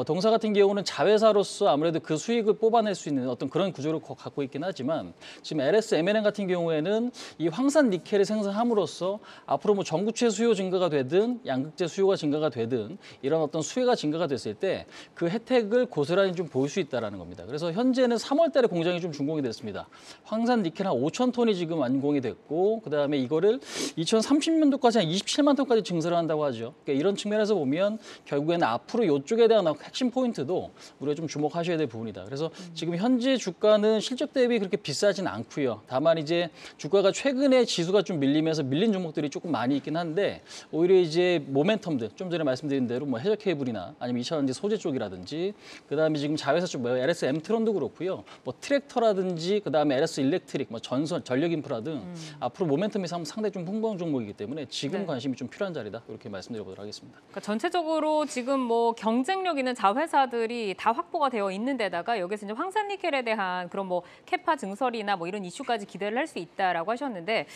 E: 동사 같은 경우는 자회사로서 아무래도 그 수익을 뽑아낼 수 있는 어떤 그런 구조를 갖고 있긴 하지만 지금 LS M&M 같은 경우에는 이 황산 니켈을 생산함으로써 앞으로 뭐 전구체 수요 증가가 되든 양극재 수요가 증가가 되든 이런 어떤 수혜가 증가가 됐을 때 그 혜택을 고스란히 좀 볼 수 있다는 겁니다. 그래서 현재는 3월 달에 공장이 좀 준공이 됐습니다. 황산 니켈 한 5천 톤이 지금 완공이 됐고 그다음에 이거를 2030년도까지 한 27만 톤까지 증설을 한다고 하죠. 그러니까 이런 측면에서 보면 결국에는 앞으로 이쪽에 대한 핵심 포인트도 우리가 좀 주목하셔야 될 부분이다. 그래서 지금 현재 주가는 실적 대비 그렇게 비싸진 않고요. 다만 이제 주가가 최근에 지수가 좀 밀리면서 밀린 종목들이 조금 많이 있긴 한데 오히려 이제 모멘텀들 좀 전에 말씀드린 대로 뭐 해저 케이블이나 아니면 2차전지 소재 쪽이라든지 그다음에 지금 자회사 쪽 뭐 LS 엠트론도 그렇고요. 뭐 트랙터라든지 그다음에 LS 일렉트릭 뭐 전선 전력 인프라 등 앞으로 모멘텀이 상당히 좀 풍부한 종목이기 때문에 지금
A: 네.
E: 관심이 좀 필요한 자리다. 이렇게 말씀드려보도록 하겠습니다.
A: 그러니까 전체적으로 지금 뭐 경쟁력 있는 자회사들이 다 확보가 되어 있는 데다가 여기서 이제 황산니켈에 대한 그런 뭐 캐파 증설이나 뭐 이런 이슈까지 기대를 할 수 있다라고 하셨는데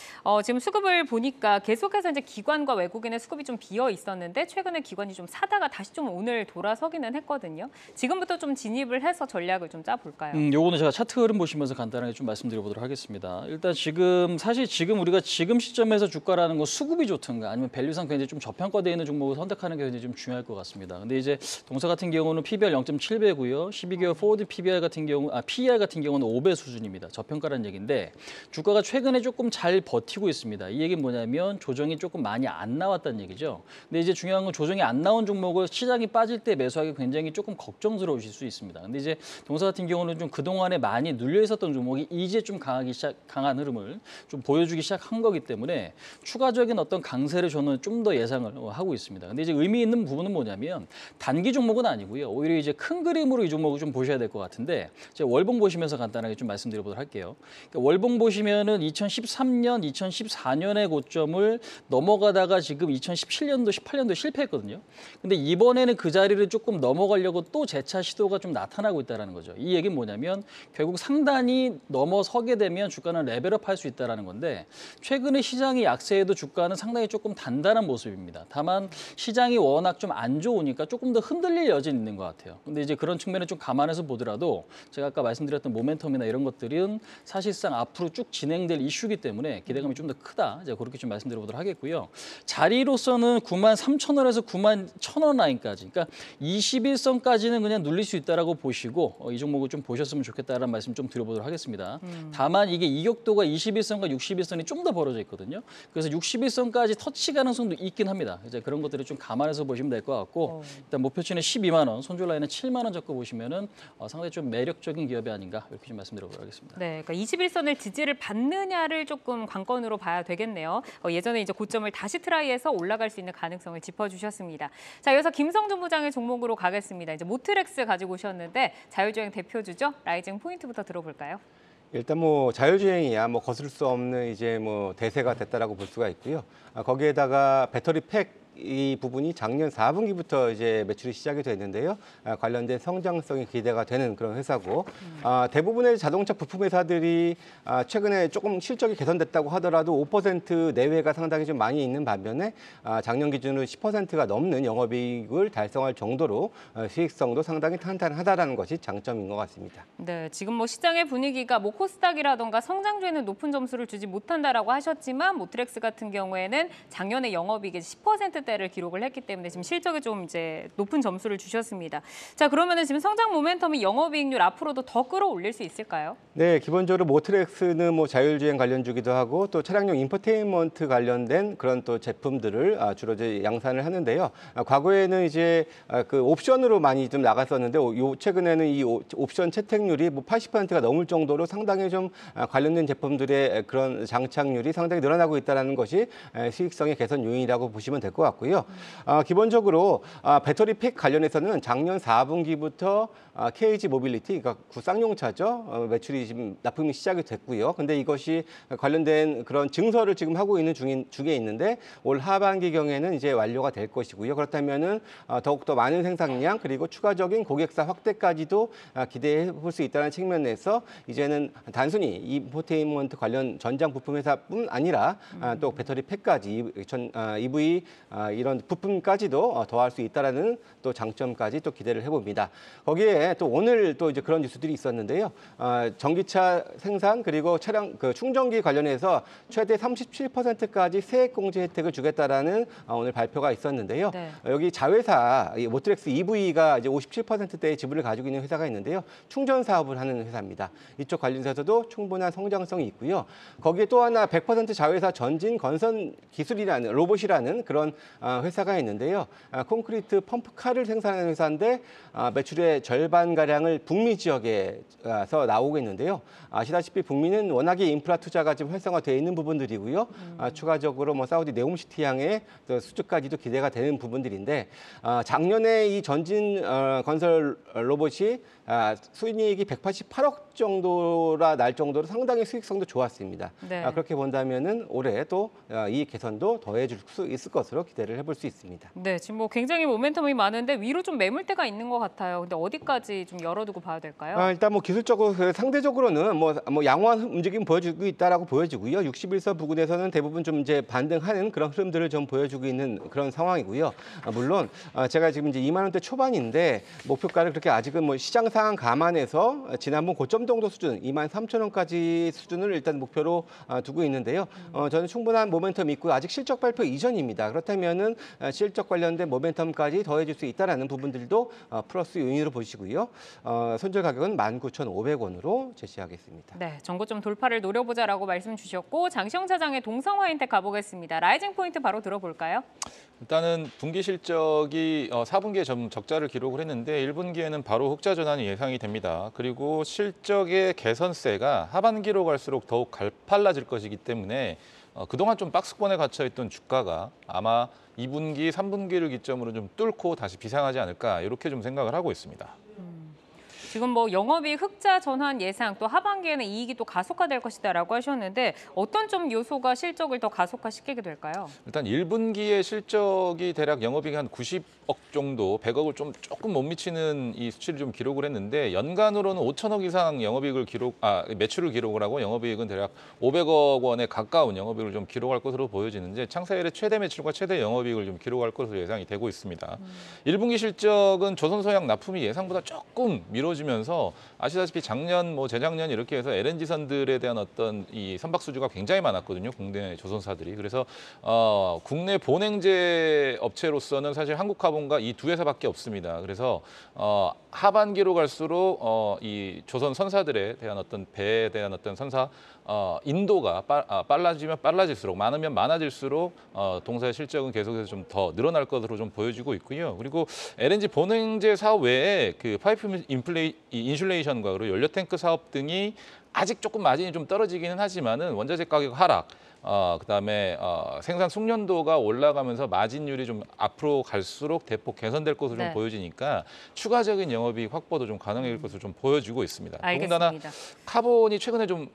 A: 지금 수급을 보니까 계속해서 이제 기관과 외국인의 수급이 좀 비어 있었는데 최근에 기관이 좀 사다가 다시 좀 오늘 돌아서기는 했거든요. 지금부터 좀 진입을 해서 전략을 좀 짜볼까요?
E: 요거는 제가 차트 흐름 보시면서 간단하게 좀 말씀드려보도록 하겠습니다. 일단 지금 사실 지금 우리가 지금 시점에서 주가라는 건 수급이 좋든가 아니면 밸류상 굉장히 좀 저평가되어 있는 종목을 선택하는 게 굉장히 좀 중요할 것 같습니다. 근데 이제 동사 같은 경우는 PBR 0.7배고요. 12개월 포워드 PBR 같은 경우 PER 같은 경우는 5배 수준입니다. 저평가라는 얘기인데 주가가 최근에 조금 잘 버티고 있습니다. 이 얘기는 뭐냐면 조정이 조금 많이 안 나왔다는 얘기죠. 근데 이제 중요한 건 조정이 안 나온 종목을 시장이 빠질 때 매수하기 굉장히 조금 걱정스러우실 수 있습니다. 근데 이제 동사 같은 경우는 좀 그동안에 많이 눌려 있었던 종목이 이제 좀 강한 흐름을 좀 보여주기 시작한 거기 때문에 추가적인 어떤 강세를 저는 좀 더 예상을 하고 있습니다. 근데 이제 의미 있는 부분은 뭐냐면 단기 종목은 아니고요. 오히려 이제 큰 그림으로 이 종목을 좀 보셔야 될 것 같은데 제가 월봉 보시면서 간단하게 좀 말씀드려보도록 할게요. 그러니까 월봉 보시면은 2013년, 2014년의 고점을 넘어가다가 지금 2017년도, 18년도 실패했거든요. 근데 이번에는 그 자리를 조금 넘어가려고 또 재차 시도가 좀 나타나고 있다는 거죠. 이 얘기는 뭐냐면 결국 상단이 넘어서게 되면 주가는 레벨업 할 수 있다는 건데 최근에 시장이 약세에도 주가는 상당히 조금 단단한 모습입니다. 다만 시장이 워낙 좀 안 좋으니까 조금 더 흔들릴 여지는 있는 것 같아요. 근데 이제 그런 측면을 좀 감안해서 보더라도 제가 아까 말씀드렸던 모멘텀이나 이런 것들은 사실상 앞으로 쭉 진행될 이슈이기 때문에 기대감이 좀 더 크다. 제가 그렇게 좀 말씀드려보도록 하겠고요. 자리로서는 93,000원에서 91,000원 라인까지, 그러니까 21선까지는 그냥 눌릴 수 있다라고 보시고 이 종목을 좀 보셨으면 좋겠다라는 말씀 좀 드려보도록 하겠습니다. 다만 이게 이격도가 21선과 61선이 좀 더 벌어져 있거든요. 그래서 61선까지 터치 가능성도 있긴 합니다. 이제 그런 것들을 좀 감안해서 보시면 될 것 같고 일단 목표치는 12만 원, 손절 라인은 7만 원 잡고 보시면은 상당히 좀 매력적인 기업이 아닌가 이렇게 좀 말씀드려보도록 하겠습니다.
A: 네, 그러니까 21선을 지지를 받느냐를 조금 관건으로 봐야 되겠네요. 예전에 이제 고점을 다시 트라이해서 올라갈 수 있는 가능성을 짚어주셨습니다. 자, 이어서 김성준 부장의 종목으로 가겠습니다. 이제 모트렉스 가지고 오셨는데 자율주행 대표주죠. 라이징 포인트부터 들어볼까요?
C: 일단 뭐 자율주행이야 뭐 거슬 수 없는 이제 뭐 대세가 됐다라고 볼 수가 있고요. 거기에다가 배터리 팩 이 부분이 작년 4분기부터 이제 매출이 시작이 됐는데요. 관련된 성장성이 기대가 되는 그런 회사고 대부분의 자동차 부품 회사들이 최근에 조금 실적이 개선됐다고 하더라도 5% 내외가 상당히 좀 많이 있는 반면에 작년 기준으로 10%가 넘는 영업이익을 달성할 정도로 수익성도 상당히 탄탄하다라는 것이 장점인 것 같습니다.
A: 네, 지금 뭐 시장의 분위기가 뭐 코스닥이라던가 성장주에는 높은 점수를 주지 못한다라고 하셨지만 모트렉스 같은 경우에는 작년에 영업이익이 10% 10%대를 기록을 했기 때문에 지금 실적에 좀 이제 높은 점수를 주셨습니다. 자, 그러면은 지금 성장 모멘텀이 영업이익률 앞으로도 더 끌어올릴 수 있을까요?
C: 네, 기본적으로 모트렉스는 뭐 자율주행 관련주기도 하고 또 차량용 인포테인먼트 관련된 그런 또 제품들을 주로 이제 양산을 하는데요. 과거에는 이제 그 옵션으로 많이 좀 나갔었는데 최근에는 이 옵션 채택률이 뭐 80%가 넘을 정도로 상당히 좀 관련된 제품들의 그런 장착률이 상당히 늘어나고 있다는 것이 수익성의 개선 요인이라고 보시면 될 것 같고요. 기본적으로 배터리 팩 관련해서는 작년 4분기부터 KG 모빌리티, 그러니까 쌍용차죠. 매출이 지금 납품이 시작이 됐고요. 근데 이것이 관련된 그런 증설을 지금 하고 있는 중에 있는데 올 하반기경에는 이제 완료가 될 것이고요. 그렇다면은 더욱더 많은 생산량 그리고 추가적인 고객사 확대까지도 기대해 볼 수 있다는 측면에서 이제는 단순히 인포테인먼트 관련 전장 부품 회사뿐 아니라 또 배터리 팩까지 EV 이런 부품까지도 더할 수 있다라는 또 장점까지 또 기대를 해봅니다. 거기에 또 오늘 또 이제 그런 뉴스들이 있었는데요. 전기차 생산 그리고 차량 그 충전기 관련해서 최대 37%까지 세액 공제 혜택을 주겠다라는 오늘 발표가 있었는데요.
A: 네.
C: 여기 자회사 모트렉스 EV가 이제 57%대의 지분을 가지고 있는 회사가 있는데요. 충전 사업을 하는 회사입니다. 이쪽 관련해서도 충분한 성장성이 있고요. 거기에 또 하나 100% 자회사 전진 건선 기술이라는 로봇이라는 그런 회사가 있는데요. 콘크리트 펌프카를 생산하는 회사인데 매출의 절반가량을 북미 지역에서 나오고 있는데요. 아시다시피 북미는 워낙에 인프라 투자가 지금 활성화되어 있는 부분들이고요. 추가적으로 뭐 사우디 네옴시티 향의 수주까지도 기대가 되는 부분들인데 작년에 이 전진 건설 로봇이 수익이 188억 정도라 날 정도로 상당히 수익성도 좋았습니다.
A: 네.
C: 그렇게 본다면은 올해 또 이익 개선도 더해줄 수 있을 것으로 기대를 해볼 수 있습니다.
A: 네, 지금 뭐 굉장히 모멘텀이 많은데 위로 좀 매물대가 있는 것 같아요. 근데 어디까지 좀 열어두고 봐야 될까요?
C: 일단 뭐 기술적으로 상대적으로는 뭐 양호한 움직임 보여주고 있다라고 보여지고요. 61선 부근에서는 대부분 좀 이제 반등하는 그런 흐름들을 좀 보여주고 있는 그런 상황이고요. 물론 제가 지금 이제 2만 원대 초반인데 목표가를 그렇게 아직은 뭐 시장 상황 감안해서 지난번 고점 정도 수준 2만 3천 원까지 수준을 일단 목표로 두고 있는데요. 저는 충분한 모멘텀이 있고 아직 실적 발표 이전입니다. 그렇다면은 실적 관련된 모멘텀까지 더해줄 수 있다라는 부분들도 플러스 요인으로 보시고요. 손절 가격은 19,500원으로 제시하겠습니다.
A: 네, 전고점 돌파를 노려보자라고 말씀 주셨고 장시영 차장의 동성화인텍 가보겠습니다. 라이징 포인트 바로 들어볼까요?
D: 일단은 분기 실적이 4분기에 좀 적자를 기록을 했는데 1분기에는 바로 흑자 전환이 예상이 됩니다. 그리고 실적의 개선세가 하반기로 갈수록 더욱 가팔라질 것이기 때문에 그동안 좀 박스권에 갇혀있던 주가가 아마 2분기, 3분기를 기점으로 좀 뚫고 다시 비상하지 않을까 이렇게 좀 생각을 하고 있습니다.
A: 지금 뭐 영업이익 흑자 전환 예상 또 하반기에는 이익이 또 가속화될 것이다라고 하셨는데 어떤 좀 요소가 실적을 더 가속화시키게 될까요?
D: 일단 1분기의 실적이 대략 영업이익 한 90억 정도, 100억을 조금 못 미치는 이 수치를 좀 기록을 했는데 연간으로는 5천억 이상 영업이익을 매출을 기록을 하고 영업이익은 대략 500억 원에 가까운 영업이익을 좀 기록할 것으로 보여지는데 창사 이래 최대 매출과 최대 영업이익을 좀 기록할 것으로 예상이 되고 있습니다. 1분기 실적은 조선소양 납품이 예상보다 조금 미뤄지면서 아시다시피 작년, 재작년 이렇게 해서 LNG선들에 대한 어떤 이 선박 수주가 굉장히 많았거든요. 국내 조선사들이. 그래서 국내 본행제 업체로서는 사실 한국화본과 이 두 회사밖에 없습니다. 그래서 하반기로 갈수록 이 조선 선사들에 대한 어떤 배에 대한 어떤 선사 인도가 빨라지면 빨라질수록 많으면 많아질수록 동사의 실적은 계속해서 좀 더 늘어날 것으로 좀 보여지고 있고요. 그리고 LNG 본행제 사업 외에 그 파이프 인슐레이션과 그리고 연료 탱크 사업 등이 아직 조금 마진이 좀 떨어지기는 하지만은 원자재 가격 하락, 그다음에 생산 숙련도가 올라가면서 마진율이 좀 앞으로 갈수록 대폭 개선될 것으로 좀 보여지니까 추가적인 영업이익 확보도 좀 가능할 것으로 좀 보여지고 있습니다.
A: 알겠습니다.
D: 더군다나 카본이 최근에 좀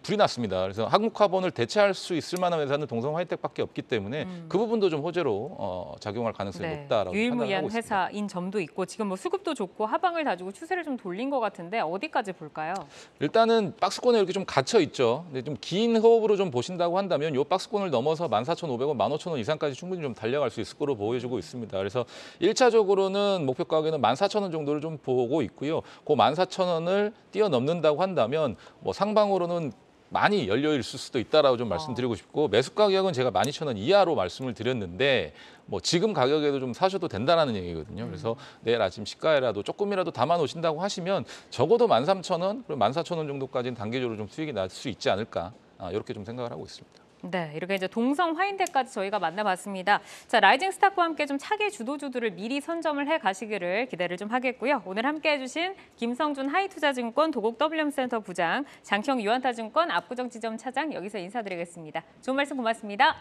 D: 불이 났습니다. 그래서 한국화본을 대체할 수 있을 만한 회사는 동성화이텍밖에 없기 때문에 그 부분도 좀 호재로 작용할 가능성이 높다라고 판단하고
A: 유일무이한
D: 있습니다.
A: 회사인 점도 있고 지금 뭐 수급도 좋고 하방을 다지고 추세를 좀 돌린 것 같은데 어디까지 볼까요?
D: 일단은 박스권에 이렇게 좀 갇혀 있죠. 근데 좀 긴 호흡으로 좀 보신다고 한다면 이 박스권을 넘어서 14,500원, 15,000원 이상까지 충분히 좀 달려갈 수 있을 거로 보여지고 있습니다. 그래서 1차적으로는 목표 가격은 14,000원 정도를 좀 보고 있고요. 그 14,000원을 뛰어넘는다고 한다면 뭐 상방으로는 많이 열려 있을 수도 있다라고 좀 말씀드리고 싶고 매수 가격은 제가 12,000원 이하로 말씀을 드렸는데 뭐 지금 가격에도 좀 사셔도 된다라는 얘기거든요. 그래서 내일 아침 시가에라도 조금이라도 담아 놓으신다고 하시면 적어도 13,000원, 그리고 14,000원 정도까지는 단기적으로 좀 수익이 날 수 있지 않을까 이렇게 좀 생각을 하고 있습니다.
A: 네, 이렇게 이제 동성 화인텍까지 저희가 만나봤습니다. 자, 라이징 스탁과 함께 좀 차기 주도주들을 미리 선점을 해 가시기를 기대를 좀 하겠고요. 오늘 함께해 주신 김성준 하이투자증권 도곡 WM센터 부장, 장형 유한타증권 압구정 지점 차장 여기서 인사드리겠습니다. 좋은 말씀 고맙습니다.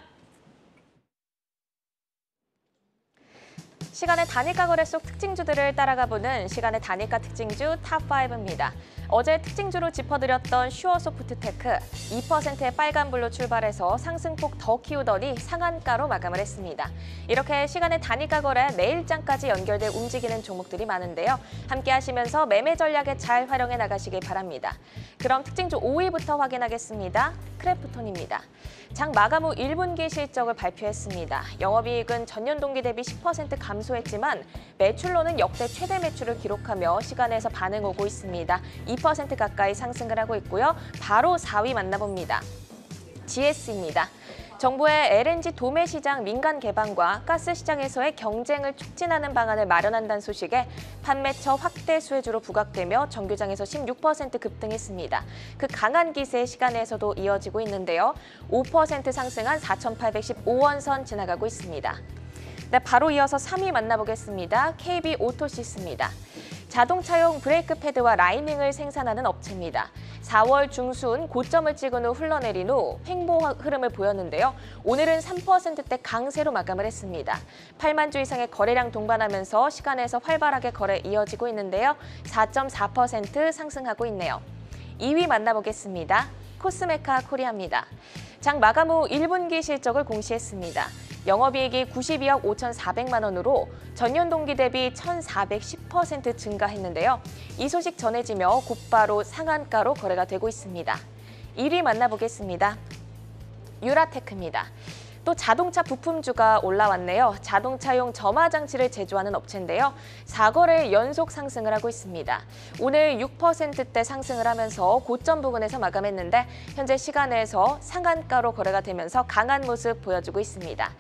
B: 시간의 단일가 거래 속 특징주들을 따라가보는 시간의 단일가 특징주 탑5입니다. 어제 특징주로 짚어드렸던 슈어소프트테크 2%의 빨간불로 출발해서 상승폭 더 키우더니 상한가로 마감을 했습니다. 이렇게 시간의 단일가 거래 내일장까지 연결돼 움직이는 종목들이 많은데요. 함께 하시면서 매매 전략에 잘 활용해 나가시길 바랍니다. 그럼 특징주 5위부터 확인하겠습니다. 크래프톤입니다. 장 마감 후 1분기 실적을 발표했습니다. 영업이익은 전년 동기 대비 10% 감소했지만 매출로는 역대 최대 매출을 기록하며 시간에서 반응 오고 있습니다. 2% 가까이 상승을 하고 있고요. 바로 4위 만나봅니다. GS입니다. 정부의 LNG 도매 시장 민간 개방과 가스 시장에서의 경쟁을 촉진하는 방안을 마련한다는 소식에 판매처 확대 수혜주로 부각되며 정규장에서 16% 급등했습니다. 그 강한 기세 시간에서도 이어지고 있는데요. 5% 상승한 4,815원 선 지나가고 있습니다. 네, 바로 이어서 3위 만나보겠습니다. KB오토시스입니다. 자동차용 브레이크 패드와 라이닝을 생산하는 업체입니다. 4월 중순 고점을 찍은 후 흘러내린 후 횡보 흐름을 보였는데요. 오늘은 3%대 강세로 마감을 했습니다. 8만 주 이상의 거래량 동반하면서 시간에서 활발하게 거래 이어지고 있는데요. 4.4% 상승하고 있네요. 2위 만나보겠습니다. 코스메카 코리아입니다. 장 마감 후 1분기 실적을 공시했습니다. 영업이익이 92억 5,400만 원으로 전년 동기 대비 1,410% 증가했는데요. 이 소식 전해지며 곧바로 상한가로 거래가 되고 있습니다. 1위 만나보겠습니다. 유라테크입니다. 또 자동차 부품주가 올라왔네요. 자동차용 점화 장치를 제조하는 업체인데요. 4거래 연속 상승을 하고 있습니다. 오늘 6%대 상승을 하면서 고점 부근에서 마감했는데 현재 시간에서 상한가로 거래가 되면서 강한 모습 보여주고 있습니다.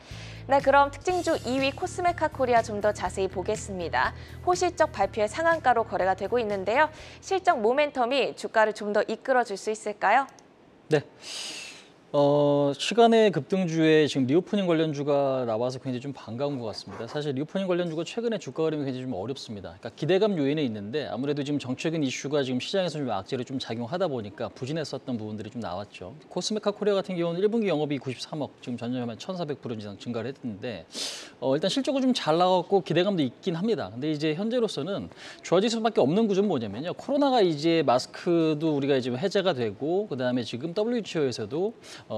B: 네, 그럼 특징주 2위 코스메카 코리아 좀 더 자세히 보겠습니다. 호실적 발표에 상한가로 거래가 되고 있는데요. 실적 모멘텀이 주가를 좀 더 이끌어줄 수 있을까요?
E: 네. 시간의 급등주에 지금 리오프닝 관련주가 나와서 굉장히 좀 반가운 것 같습니다. 사실 리오프닝 관련주가 최근에 주가 흐름이 굉장히 좀 어렵습니다. 그러니까 기대감 요인은 있는데 아무래도 지금 정책적인 이슈가 지금 시장에서 좀 악재로 좀 작용하다 보니까 부진했었던 부분들이 좀 나왔죠. 코스메카 코리아 같은 경우는 1분기 영업이 93억, 지금 전년에 1,400% 이상 증가를 했는데 일단 실적은 좀 잘 나왔고 기대감도 있긴 합니다. 근데 이제 현재로서는 좋아질 수밖에 없는 구조는 뭐냐면요. 코로나가 이제 마스크도 우리가 이제 해제가 되고 그다음에 지금 WHO에서도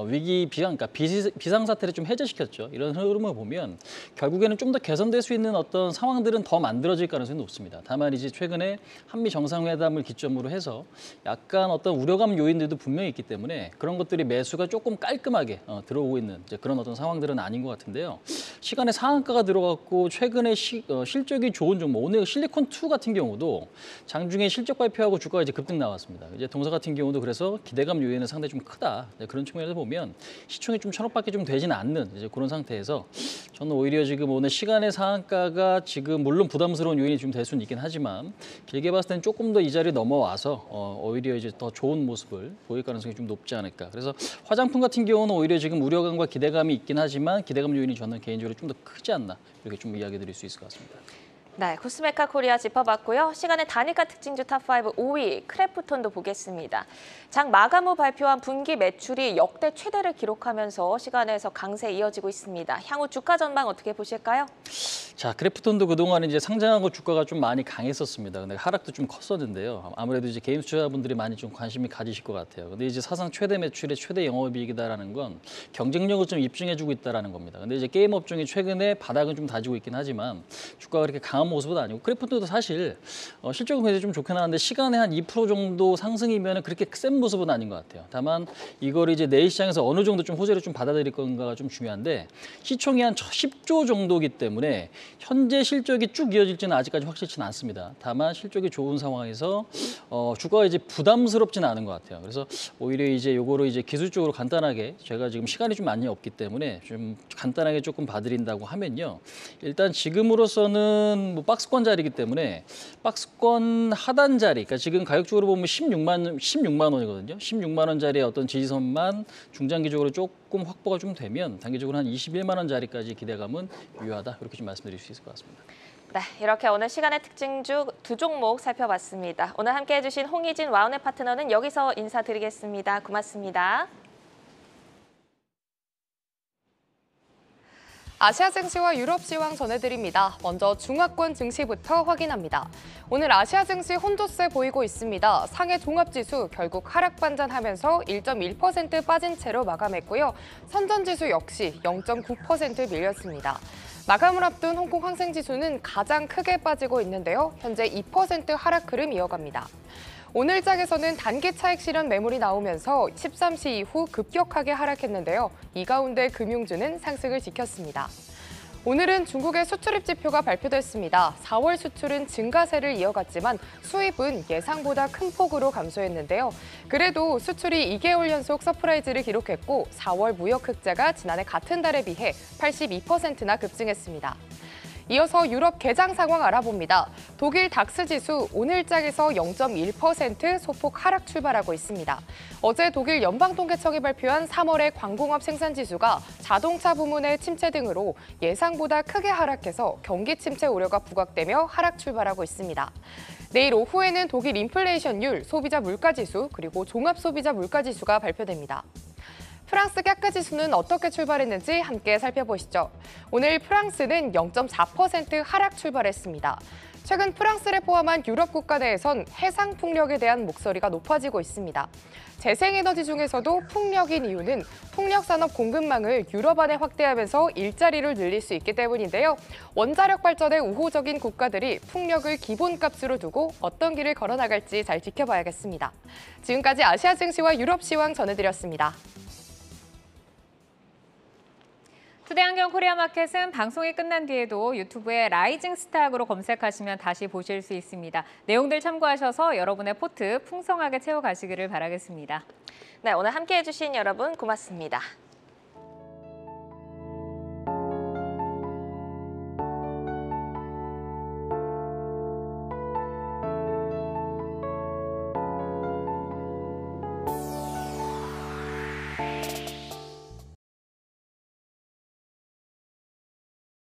E: 위기 그러니까 비상사태를 좀 해제시켰죠. 이런 흐름을 보면 결국에는 좀 더 개선될 수 있는 어떤 상황들은 더 만들어질 가능성이 높습니다. 다만 이제 최근에 한미 정상회담을 기점으로 해서 약간 어떤 우려감 요인들도 분명히 있기 때문에 그런 것들이 매수가 조금 깔끔하게 들어오고 있는 이제 그런 어떤 상황들은 아닌 것 같은데요. 시간에 상한가가 들어갔고 최근에 실적이 좋은 종목, 오늘 실리콘2 같은 경우도 장중에 실적 발표하고 주가가 이제 급등 나왔습니다. 이제 동사 같은 경우도 그래서 기대감 요인은 상당히 좀 크다. 그런 측면에서 보면 시총이 좀 1,000억밖에 좀 되지는 않는 이제 그런 상태에서 저는 오히려 지금 오늘 시간의 상한가가 지금 물론 부담스러운 요인이 좀 될 수는 있긴 하지만 길게 봤을 때는 조금 더 이 자리 넘어와서 오히려 이제 더 좋은 모습을 보일 가능성이 좀 높지 않을까. 그래서 화장품 같은 경우는 오히려 지금 우려감과 기대감이 있긴 하지만 기대감 요인이 저는 개인적으로 좀 더 크지 않나 이렇게 좀 이야기 드릴 수 있을 것 같습니다.
B: 네, 코스메카 코리아 짚어봤고요. 시간의 단일가 특징주 탑5 5위 크래프톤도 보겠습니다. 장 마감 후 발표한 분기 매출이 역대 최대를 기록하면서 시간에서 강세 이어지고 있습니다. 향후 주가 전망 어떻게 보실까요?
E: 자, 크래프톤도 그동안 이제 상장하고 주가가 좀 많이 강했었습니다. 근데 하락도 좀 컸었는데요. 아무래도 이제 개인 투자자분들이 많이 좀 관심이 가지실 것 같아요. 근데 이제 사상 최대 매출의 최대 영업이익이다라는 건 경쟁력을 좀 입증해주고 있다라는 겁니다. 근데 이제 게임 업종이 최근에 바닥은 좀 다지고 있긴 하지만 주가가 그렇게 강한 강한 모습은 아니고 크래프톤도 사실 실적은 굉장히 좀 좋게 나왔는데 시간에 한 2% 정도 상승이면 그렇게 센 모습은 아닌 것 같아요. 다만 이걸 이제 내일시장에서 어느 정도 좀 호재를 좀 받아들일 건가가 좀 중요한데 시총이 한 10조 정도이기 때문에 현재 실적이 쭉 이어질지는 아직까지 확실치는 않습니다. 다만 실적이 좋은 상황에서 주가가 이제 부담스럽지는 않은 것 같아요. 그래서 오히려 이제 요거를 이제 기술적으로 간단하게 제가 지금 시간이 좀 많이 없기 때문에 좀 간단하게 조금 봐드린다고 하면요. 일단 지금으로서는 뭐 박스권 자리이기 때문에 박스권 하단 자리, 그러니까 지금 가격적으로 보면 16만 원이거든요. 16만 원짜리의 어떤 지지선만 중장기적으로 조금 확보가 좀 되면 단기적으로 한 21만 원 자리까지 기대감은 유효하다. 이렇게 좀 말씀드릴 수 있을 것 같습니다.
B: 네, 이렇게 오늘 시간의 특징주 두 종목 살펴봤습니다. 오늘 함께해 주신 홍희진 와운의 파트너는 여기서 인사드리겠습니다. 고맙습니다.
F: 아시아 증시와 유럽 시황 전해드립니다. 먼저 중화권 증시부터 확인합니다. 오늘 아시아 증시 혼조세 보이고 있습니다. 상해 종합지수 결국 하락 반전하면서 1.1% 빠진 채로 마감했고요. 선전지수 역시 0.9% 밀렸습니다. 마감을 앞둔 홍콩 항생지수는 가장 크게 빠지고 있는데요. 현재 2% 하락 흐름 이어갑니다. 오늘 장에서는 단기 차익 실현 매물이 나오면서 13시 이후 급격하게 하락했는데요. 이 가운데 금융주는 상승을 지켰습니다. 오늘은 중국의 수출입 지표가 발표됐습니다. 4월 수출은 증가세를 이어갔지만 수입은 예상보다 큰 폭으로 감소했는데요. 그래도 수출이 2개월 연속 서프라이즈를 기록했고 4월 무역 흑자가 지난해 같은 달에 비해 82%나 급증했습니다. 이어서 유럽 개장 상황 알아봅니다. 독일 닥스 지수 오늘장에서 0.1% 소폭 하락 출발하고 있습니다. 어제 독일 연방통계청이 발표한 3월의 광공업 생산지수가 자동차 부문의 침체 등으로 예상보다 크게 하락해서 경기 침체 우려가 부각되며 하락 출발하고 있습니다. 내일 오후에는 독일 인플레이션율, 소비자 물가지수, 그리고 종합소비자 물가지수가 발표됩니다. 프랑스 CAC 지수는 어떻게 출발했는지 함께 살펴보시죠. 오늘 프랑스는 0.4% 하락 출발했습니다. 최근 프랑스를 포함한 유럽 국가 내에선 해상 풍력에 대한 목소리가 높아지고 있습니다. 재생에너지 중에서도 풍력인 이유는 풍력산업 공급망을 유럽 안에 확대하면서 일자리를 늘릴 수 있기 때문인데요. 원자력 발전에 우호적인 국가들이 풍력을 기본값으로 두고 어떤 길을 걸어나갈지 잘 지켜봐야겠습니다. 지금까지 아시아 증시와 유럽 시황 전해드렸습니다.
A: 투데이안경 코리아마켓은 방송이 끝난 뒤에도 유튜브에 라이징 스탁으로 검색하시면 다시 보실 수 있습니다. 내용들 참고하셔서 여러분의 포트 풍성하게 채워가시기를 바라겠습니다.
B: 네, 오늘 함께해 주신 여러분 고맙습니다.